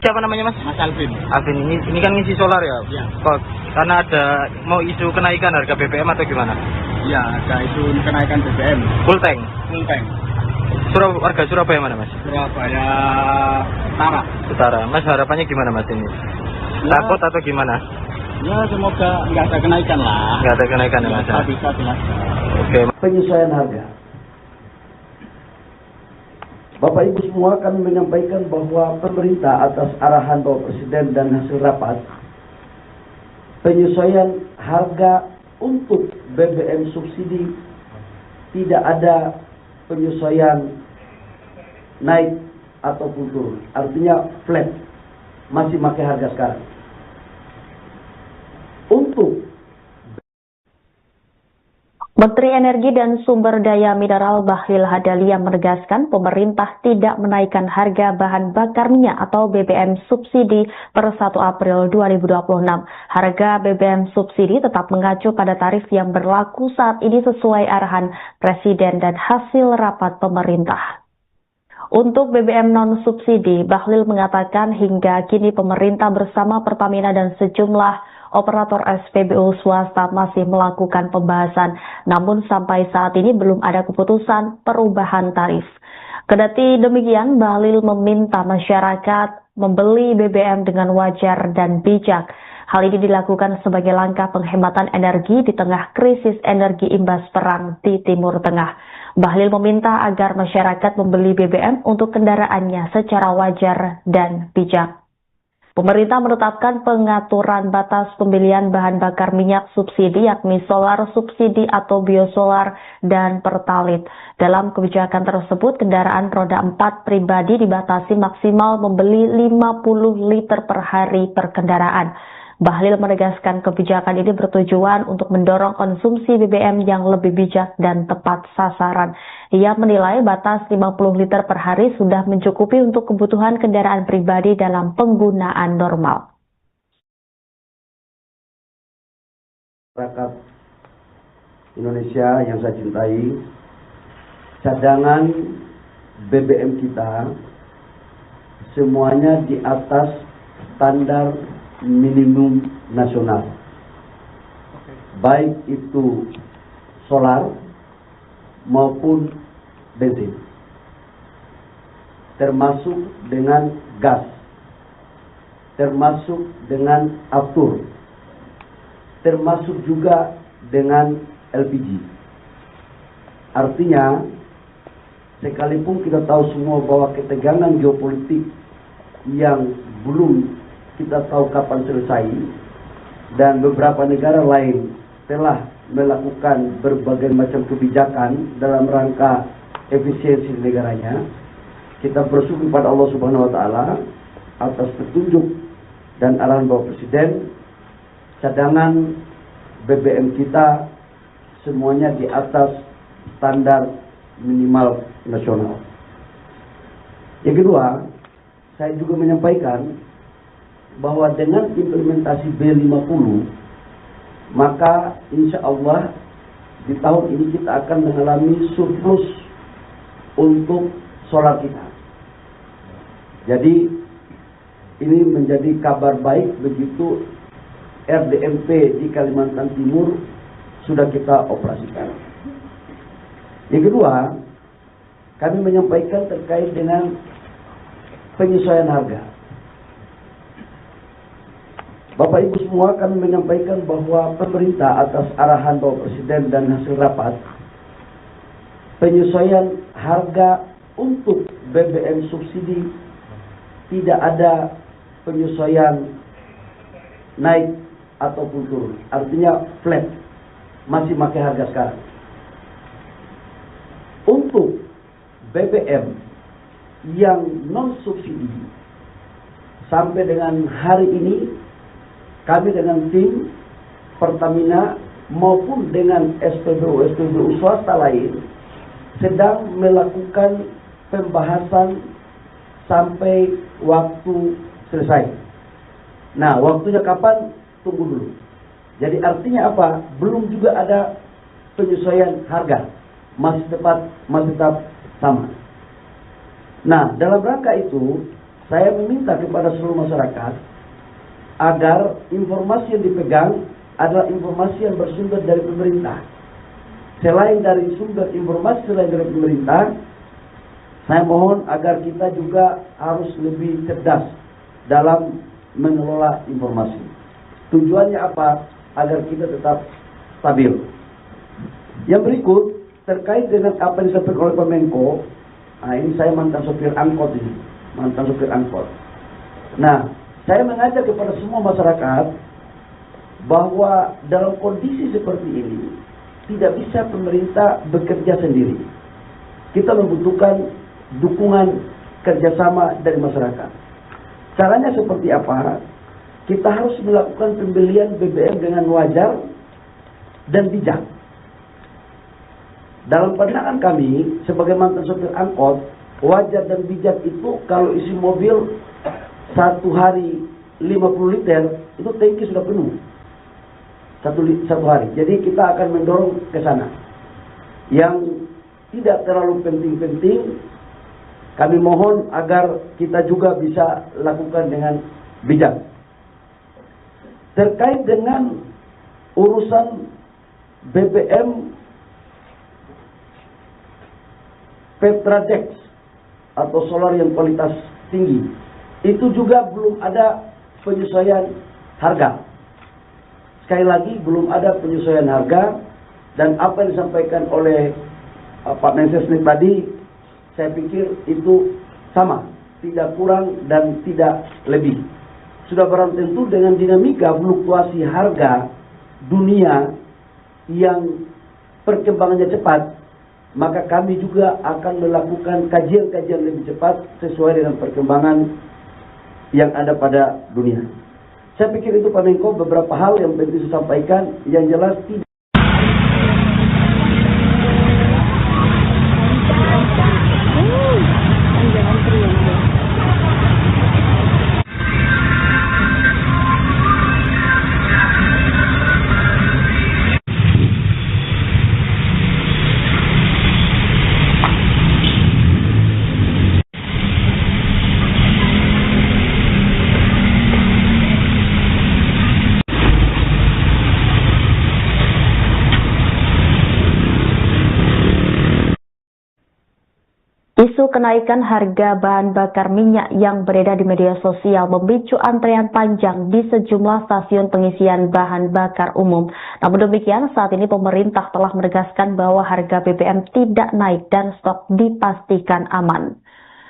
Siapa namanya Mas? Mas Alvin. Alvin, ini kan ngisi solar ya? Iya. Kok karena ada mau isu kenaikan harga BBM atau gimana? Ya, ada isu kenaikan BBM. Full tank. Full tank. Warga Surabaya mana Mas? Surabaya Utara. Utara. Mas harapannya gimana Mas ini? Ya. Takut atau gimana? Ya, semoga nggak ada kenaikan lah. Nggak ada kenaikan ya Mas? Bisa jelaskan. Oke. Penyesuaian harga. Bapak Ibu semua kami menyampaikan bahwa pemerintah atas arahan Bapak Presiden dan hasil rapat, penyesuaian harga untuk BBM subsidi tidak ada penyesuaian naik ataupun turun. Artinya flat, masih pakai harga sekarang. Untuk Menteri Energi dan Sumber Daya Mineral Bahlil Hadalia menegaskan pemerintah tidak menaikkan harga bahan bakar minyak atau BBM subsidi per 1 April 2026. Harga BBM subsidi tetap mengacu pada tarif yang berlaku saat ini sesuai arahan Presiden dan hasil rapat pemerintah. Untuk BBM non-subsidi, Bahlil mengatakan hingga kini pemerintah bersama Pertamina dan sejumlah operator SPBU swasta masih melakukan pembahasan, namun sampai saat ini belum ada keputusan perubahan tarif. Kendati demikian, Bahlil meminta masyarakat membeli BBM dengan wajar dan bijak. Hal ini dilakukan sebagai langkah penghematan energi di tengah krisis energi imbas perang di Timur Tengah. Bahlil meminta agar masyarakat membeli BBM untuk kendaraannya secara wajar dan bijak. Pemerintah menetapkan pengaturan batas pembelian bahan bakar minyak subsidi yakni solar subsidi atau biosolar dan pertalit. Dalam kebijakan tersebut, kendaraan roda 4 pribadi dibatasi maksimal membeli 50 liter per hari per kendaraan. Bahlil menegaskan kebijakan ini bertujuan untuk mendorong konsumsi BBM yang lebih bijak dan tepat sasaran. Ia menilai batas 50 liter per hari sudah mencukupi untuk kebutuhan kendaraan pribadi dalam penggunaan normal. Masyarakat Indonesia yang saya cintai, cadangan BBM kita semuanya di atas standar minimum nasional, baik itu solar maupun bensin, termasuk dengan gas, termasuk dengan aftur, termasuk juga dengan LPG. Artinya, sekalipun kita tahu semua bahwa ketegangan geopolitik yang belum kita tahu kapan selesai, dan beberapa negara lain telah melakukan berbagai macam kebijakan dalam rangka efisiensi negaranya, kita bersyukur pada Allah Subhanahu wa Ta'ala atas petunjuk dan arahan Bapak Presiden. Cadangan BBM kita semuanya di atas standar minimal nasional. Yang kedua, saya juga menyampaikan bahwa dengan implementasi B50, maka insya Allah di tahun ini kita akan mengalami surplus untuk solar kita. Jadi ini menjadi kabar baik begitu RDMP di Kalimantan Timur sudah kita operasikan. Yang kedua, kami menyampaikan terkait dengan penyesuaian harga. Bapak Ibu semua kami menyampaikan bahwa pemerintah atas arahan Bapak Presiden dan hasil rapat, penyesuaian harga untuk BBM subsidi tidak ada penyesuaian naik ataupun turun. Artinya flat, masih pakai harga sekarang. Untuk BBM yang non subsidi sampai dengan hari ini, kami dengan tim Pertamina maupun dengan SPBU swasta lain sedang melakukan pembahasan sampai waktu selesai. Nah, waktunya kapan? Tunggu dulu. Jadi artinya apa? Belum juga ada penyesuaian harga. Masih tetap sama. Nah, dalam rangka itu, saya meminta kepada seluruh masyarakat agar informasi yang dipegang adalah informasi yang bersumber dari pemerintah. Selain dari sumber informasi selain dari pemerintah, saya mohon agar kita juga harus lebih cerdas dalam mengelola informasi. Tujuannya apa? Agar kita tetap stabil. Yang berikut terkait dengan apa yang disampaikan oleh Pak Menko. Nah, ini saya mantan sopir angkot ini, mantan sopir angkot. Nah, saya mengajak kepada semua masyarakat bahwa dalam kondisi seperti ini tidak bisa pemerintah bekerja sendiri. Kita membutuhkan dukungan kerjasama dari masyarakat. Caranya seperti apa? Kita harus melakukan pembelian BBM dengan wajar dan bijak. Dalam pandangan kami sebagai mantan sopir angkot, wajar dan bijak itu kalau isi mobil satu hari 50 liter, itu tangki sudah penuh. Satu hari. Jadi kita akan mendorong ke sana. Yang tidak terlalu penting-penting, kami mohon agar kita juga bisa lakukan dengan bijak. Terkait dengan urusan BBM Petradex atau solar yang kualitas tinggi, itu juga belum ada penyesuaian harga. Sekali lagi belum ada penyesuaian harga, dan apa yang disampaikan oleh Pak Mensesnek tadi, saya pikir itu sama, tidak kurang dan tidak lebih. Sudah barang tentu dengan dinamika fluktuasi harga dunia yang perkembangannya cepat, maka kami juga akan melakukan kajian-kajian lebih cepat sesuai dengan perkembangan yang ada pada dunia. Saya pikir itu Pak Menko beberapa hal yang penting disampaikan, yang jelas tidak. Isu kenaikan harga bahan bakar minyak yang beredar di media sosial memicu antrean panjang di sejumlah stasiun pengisian bahan bakar umum. Namun demikian, saat ini pemerintah telah menegaskan bahwa harga BBM tidak naik dan stok dipastikan aman.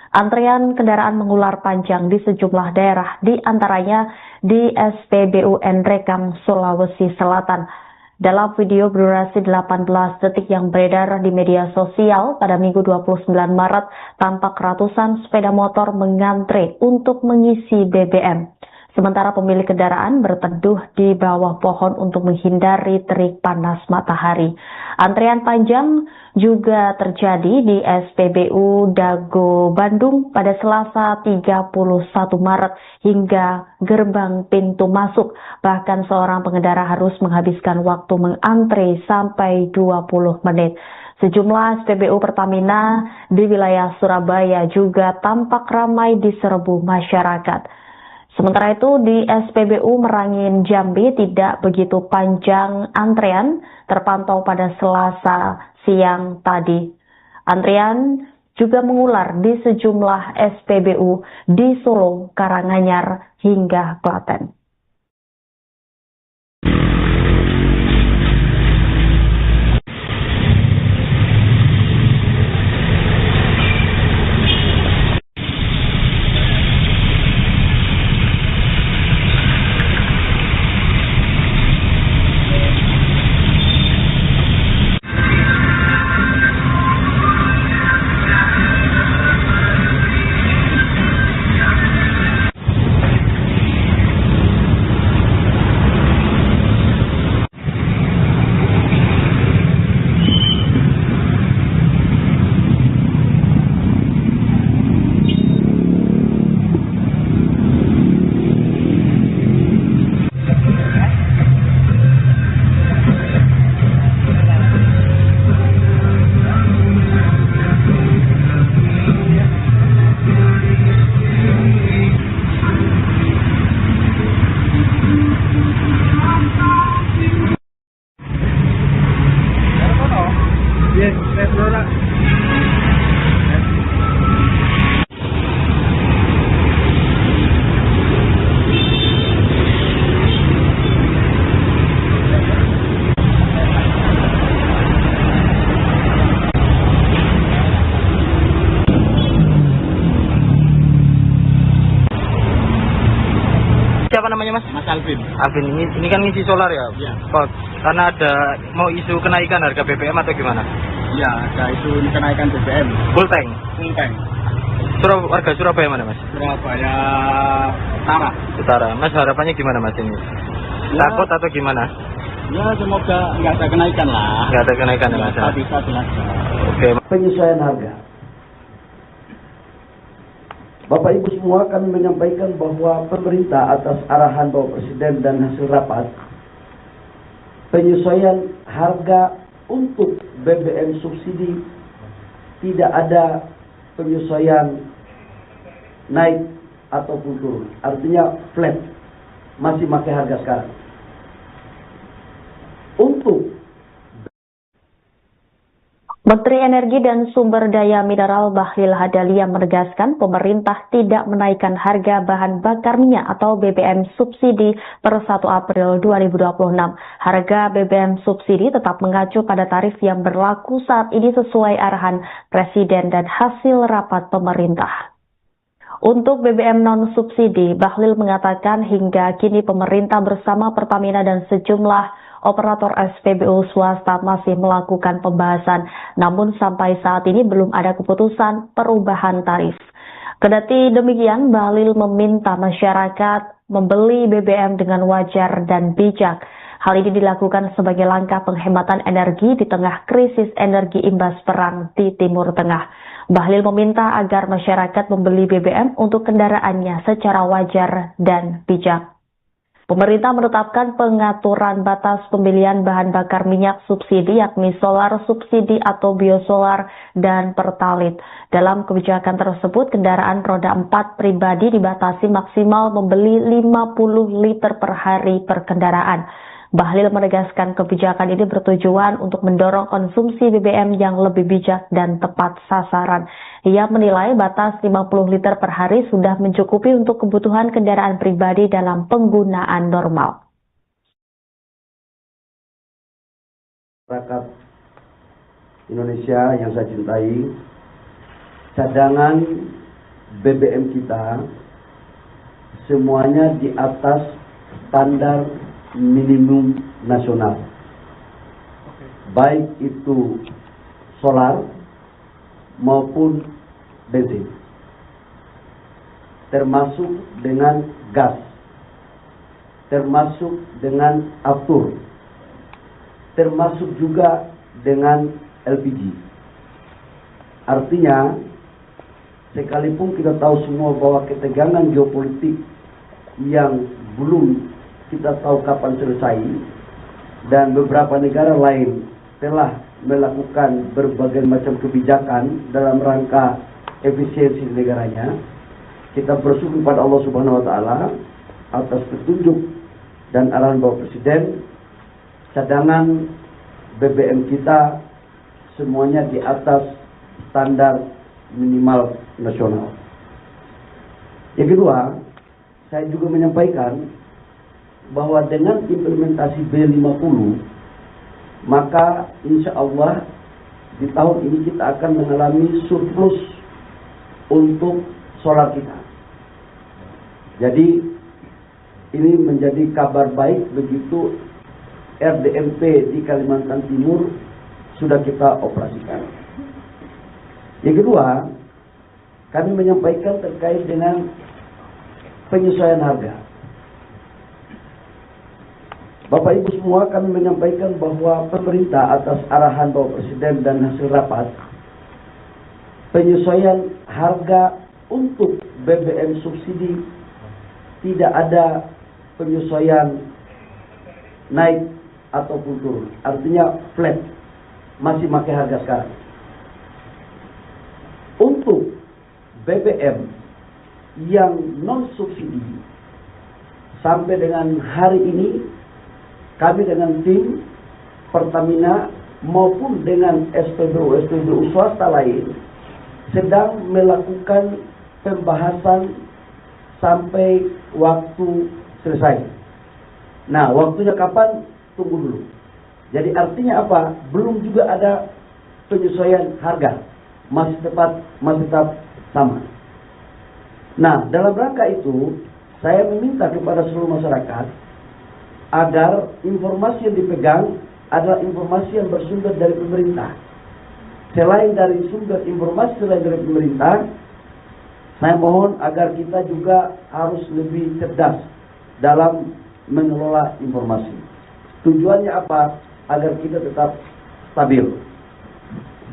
Antrean kendaraan mengular panjang di sejumlah daerah, di antaranya di SPBU Nrekang, Sulawesi Selatan. Dalam video berdurasi 18 detik yang beredar di media sosial pada Minggu 29 Maret, tampak ratusan sepeda motor mengantre untuk mengisi BBM. Sementara pemilik kendaraan berteduh di bawah pohon untuk menghindari terik panas matahari. Antrean panjang juga terjadi di SPBU Dago Bandung pada Selasa 31 Maret hingga gerbang pintu masuk. Bahkan seorang pengendara harus menghabiskan waktu mengantre sampai 20 menit. Sejumlah SPBU Pertamina di wilayah Surabaya juga tampak ramai diserbu masyarakat. Sementara itu di SPBU Merangin Jambi tidak begitu panjang antrean terpantau pada Selasa siang tadi. Antrean juga mengular di sejumlah SPBU di Solo, Karanganyar hingga Klaten. Siapa namanya Mas? Mas Alvin. Alvin, ini kan ngisi solar ya? Iya. Kok karena ada mau isu kenaikan harga BBM atau gimana? Iya, ada itu kenaikan BBM. Full tank. Full tank. Warga Surabaya mana Mas? Surabaya Utara. Utara. Mas harapannya gimana Mas ini? Ya. Takut atau gimana? Ya semoga nggak ada kenaikan lah. Nggak ada kenaikan ya Mas? Bisa jelaskan. Oke. Penyesuaian harga. Bapak Ibu semua, kami menyampaikan bahwa pemerintah atas arahan Bapak Presiden dan hasil rapat, penyesuaian harga untuk BBM subsidi tidak ada penyesuaian naik ataupun turun. Artinya flat, masih pakai harga sekarang. Untuk Menteri Energi dan Sumber Daya Mineral Bahlil Hadalia menegaskan pemerintah tidak menaikkan harga bahan bakar minyak atau BBM subsidi per 1 April 2026. Harga BBM subsidi tetap mengacu pada tarif yang berlaku saat ini sesuai arahan Presiden dan hasil rapat pemerintah. Untuk BBM non-subsidi, Bahlil mengatakan hingga kini pemerintah bersama Pertamina dan sejumlah operator SPBU swasta masih melakukan pembahasan, namun sampai saat ini belum ada keputusan perubahan tarif. Kendati demikian, Bahlil meminta masyarakat membeli BBM dengan wajar dan bijak. Hal ini dilakukan sebagai langkah penghematan energi di tengah krisis energi imbas perang di Timur Tengah. Bahlil meminta agar masyarakat membeli BBM untuk kendaraannya secara wajar dan bijak. Pemerintah menetapkan pengaturan batas pembelian bahan bakar minyak subsidi yakni solar subsidi atau biosolar dan pertalit. Dalam kebijakan tersebut, kendaraan roda 4 pribadi dibatasi maksimal membeli 50 liter per hari per kendaraan. Bahlil menegaskan kebijakan ini bertujuan untuk mendorong konsumsi BBM yang lebih bijak dan tepat sasaran. Ia menilai batas 50 liter per hari sudah mencukupi untuk kebutuhan kendaraan pribadi dalam penggunaan normal. Masyarakat Indonesia yang saya cintai, cadangan BBM kita semuanya di atas standar minimum nasional, baik itu solar maupun bensin, termasuk dengan gas, termasuk dengan aftur, termasuk juga dengan LPG. Artinya, sekalipun kita tahu semua bahwa ketegangan geopolitik yang belum kita tahu kapan selesai, dan beberapa negara lain telah melakukan berbagai macam kebijakan dalam rangka efisiensi negaranya, kita bersyukur pada Allah Subhanahu wa Ta'ala atas petunjuk dan arahan Bapak Presiden. Cadangan BBM kita semuanya di atas standar minimal nasional. Yang kedua, saya juga menyampaikan bahwa dengan implementasi B50, maka insya Allah di tahun ini kita akan mengalami surplus untuk solar kita. Jadi ini menjadi kabar baik begitu RDMP di Kalimantan Timur sudah kita operasikan. Yang kedua, kami menyampaikan terkait dengan penyesuaian harga. Bapak Ibu semua, kami menyampaikan bahwa pemerintah atas arahan Bapak Presiden dan hasil rapat, penyesuaian harga untuk BBM subsidi tidak ada penyesuaian naik ataupun turun. Artinya flat, masih pakai harga sekarang. Untuk BBM yang non subsidi sampai dengan hari ini, kami dengan tim Pertamina maupun dengan SPBU swasta lain sedang melakukan pembahasan sampai waktu selesai. Nah, waktunya kapan? Tunggu dulu. Jadi artinya apa? Belum juga ada penyesuaian harga. Masih tetap sama. Nah, dalam rangka itu, saya meminta kepada seluruh masyarakat agar informasi yang dipegang adalah informasi yang bersumber dari pemerintah. Selain dari sumber informasi selain dari pemerintah, saya mohon agar kita juga harus lebih cerdas dalam mengelola informasi. Tujuannya apa? Agar kita tetap stabil.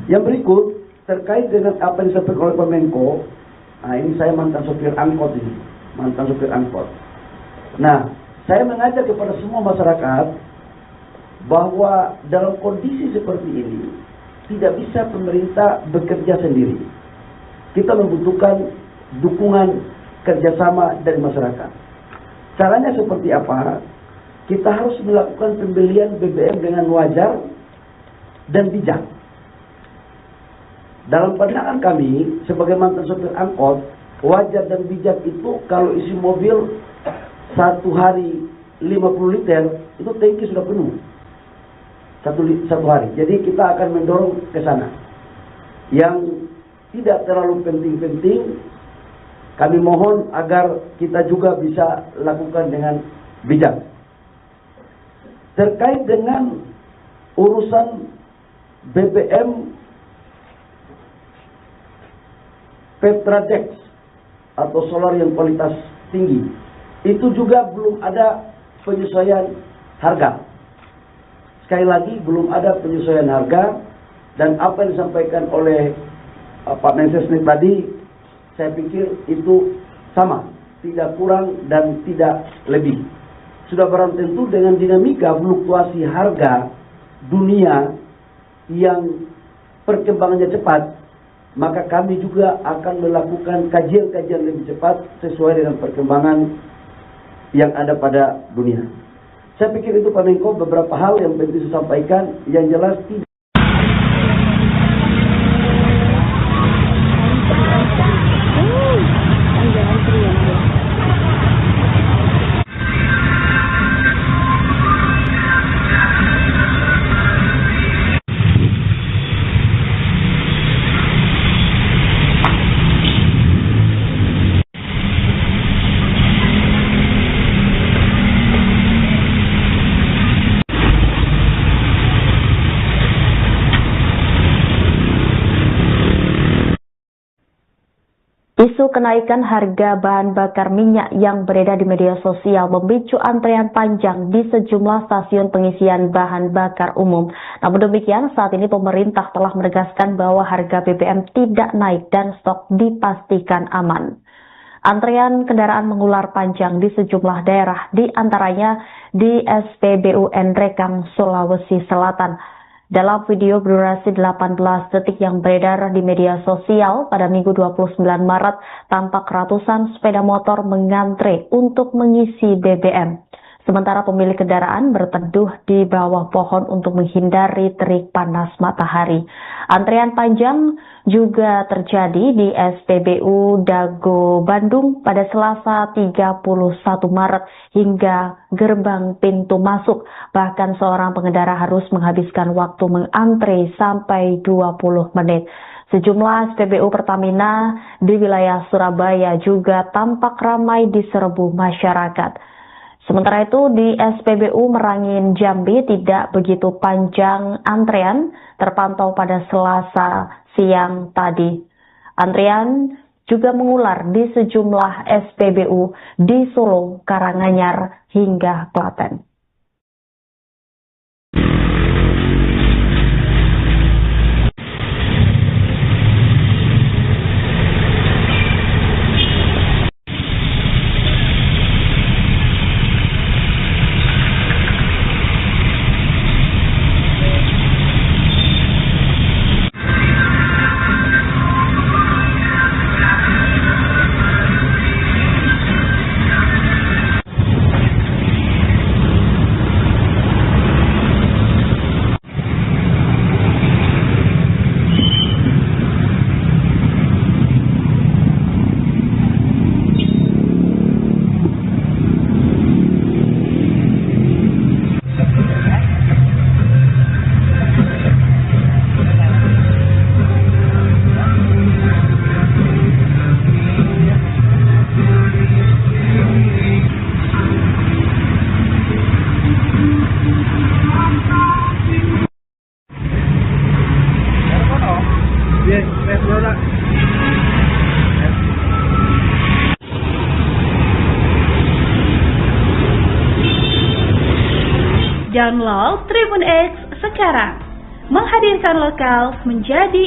Yang berikut terkait dengan apa yang disampaikan oleh Pak Menko. Nah, ini saya mantan sopir angkot ini, Nah, saya mengajak kepada semua masyarakat bahwa dalam kondisi seperti ini tidak bisa pemerintah bekerja sendiri. Kita membutuhkan dukungan kerjasama dari masyarakat. Caranya seperti apa? Kita harus melakukan pembelian BBM dengan wajar dan bijak. Dalam pandangan kami, sebagai mantan sopir angkot, wajar dan bijak itu kalau isi mobil satu hari 50 liter, itu tangki sudah penuh. Satu hari. Jadi kita akan mendorong ke sana. Yang tidak terlalu penting-penting, kami mohon agar kita juga bisa lakukan dengan bijak. Terkait dengan urusan BBM Petradex atau solar yang kualitas tinggi, itu juga belum ada penyesuaian harga. Sekali lagi belum ada penyesuaian harga, dan apa yang disampaikan oleh Pak Mensesnek tadi, saya pikir itu sama, tidak kurang dan tidak lebih. Sudah barang tentu dengan dinamika fluktuasi harga dunia yang perkembangannya cepat, maka kami juga akan melakukan kajian-kajian lebih cepat sesuai dengan perkembangan yang ada pada dunia. Saya pikir itu Pak Menko beberapa hal yang penting disampaikan, yang jelas tidak. Isu kenaikan harga bahan bakar minyak yang beredar di media sosial memicu antrean panjang di sejumlah stasiun pengisian bahan bakar umum. Namun demikian, saat ini pemerintah telah menegaskan bahwa harga BBM tidak naik dan stok dipastikan aman. Antrean kendaraan mengular panjang di sejumlah daerah, di antaranya di SPBU Nrekang, Sulawesi Selatan. Dalam video berdurasi 18 detik yang beredar di media sosial pada Minggu 29 Maret, tampak ratusan sepeda motor mengantre untuk mengisi BBM. Sementara pemilik kendaraan berteduh di bawah pohon untuk menghindari terik panas matahari. Antrean panjang juga terjadi di SPBU Dago Bandung pada Selasa 31 Maret hingga gerbang pintu masuk. Bahkan seorang pengendara harus menghabiskan waktu mengantre sampai 20 menit. Sejumlah SPBU Pertamina di wilayah Surabaya juga tampak ramai diserbu masyarakat. Sementara itu di SPBU Merangin Jambi tidak begitu panjang antrean terpantau pada Selasa siang tadi. Antrean juga mengular di sejumlah SPBU di Solo, Karanganyar hingga Klaten. Download Tribun X sekarang. Menghadirkan lokal menjadi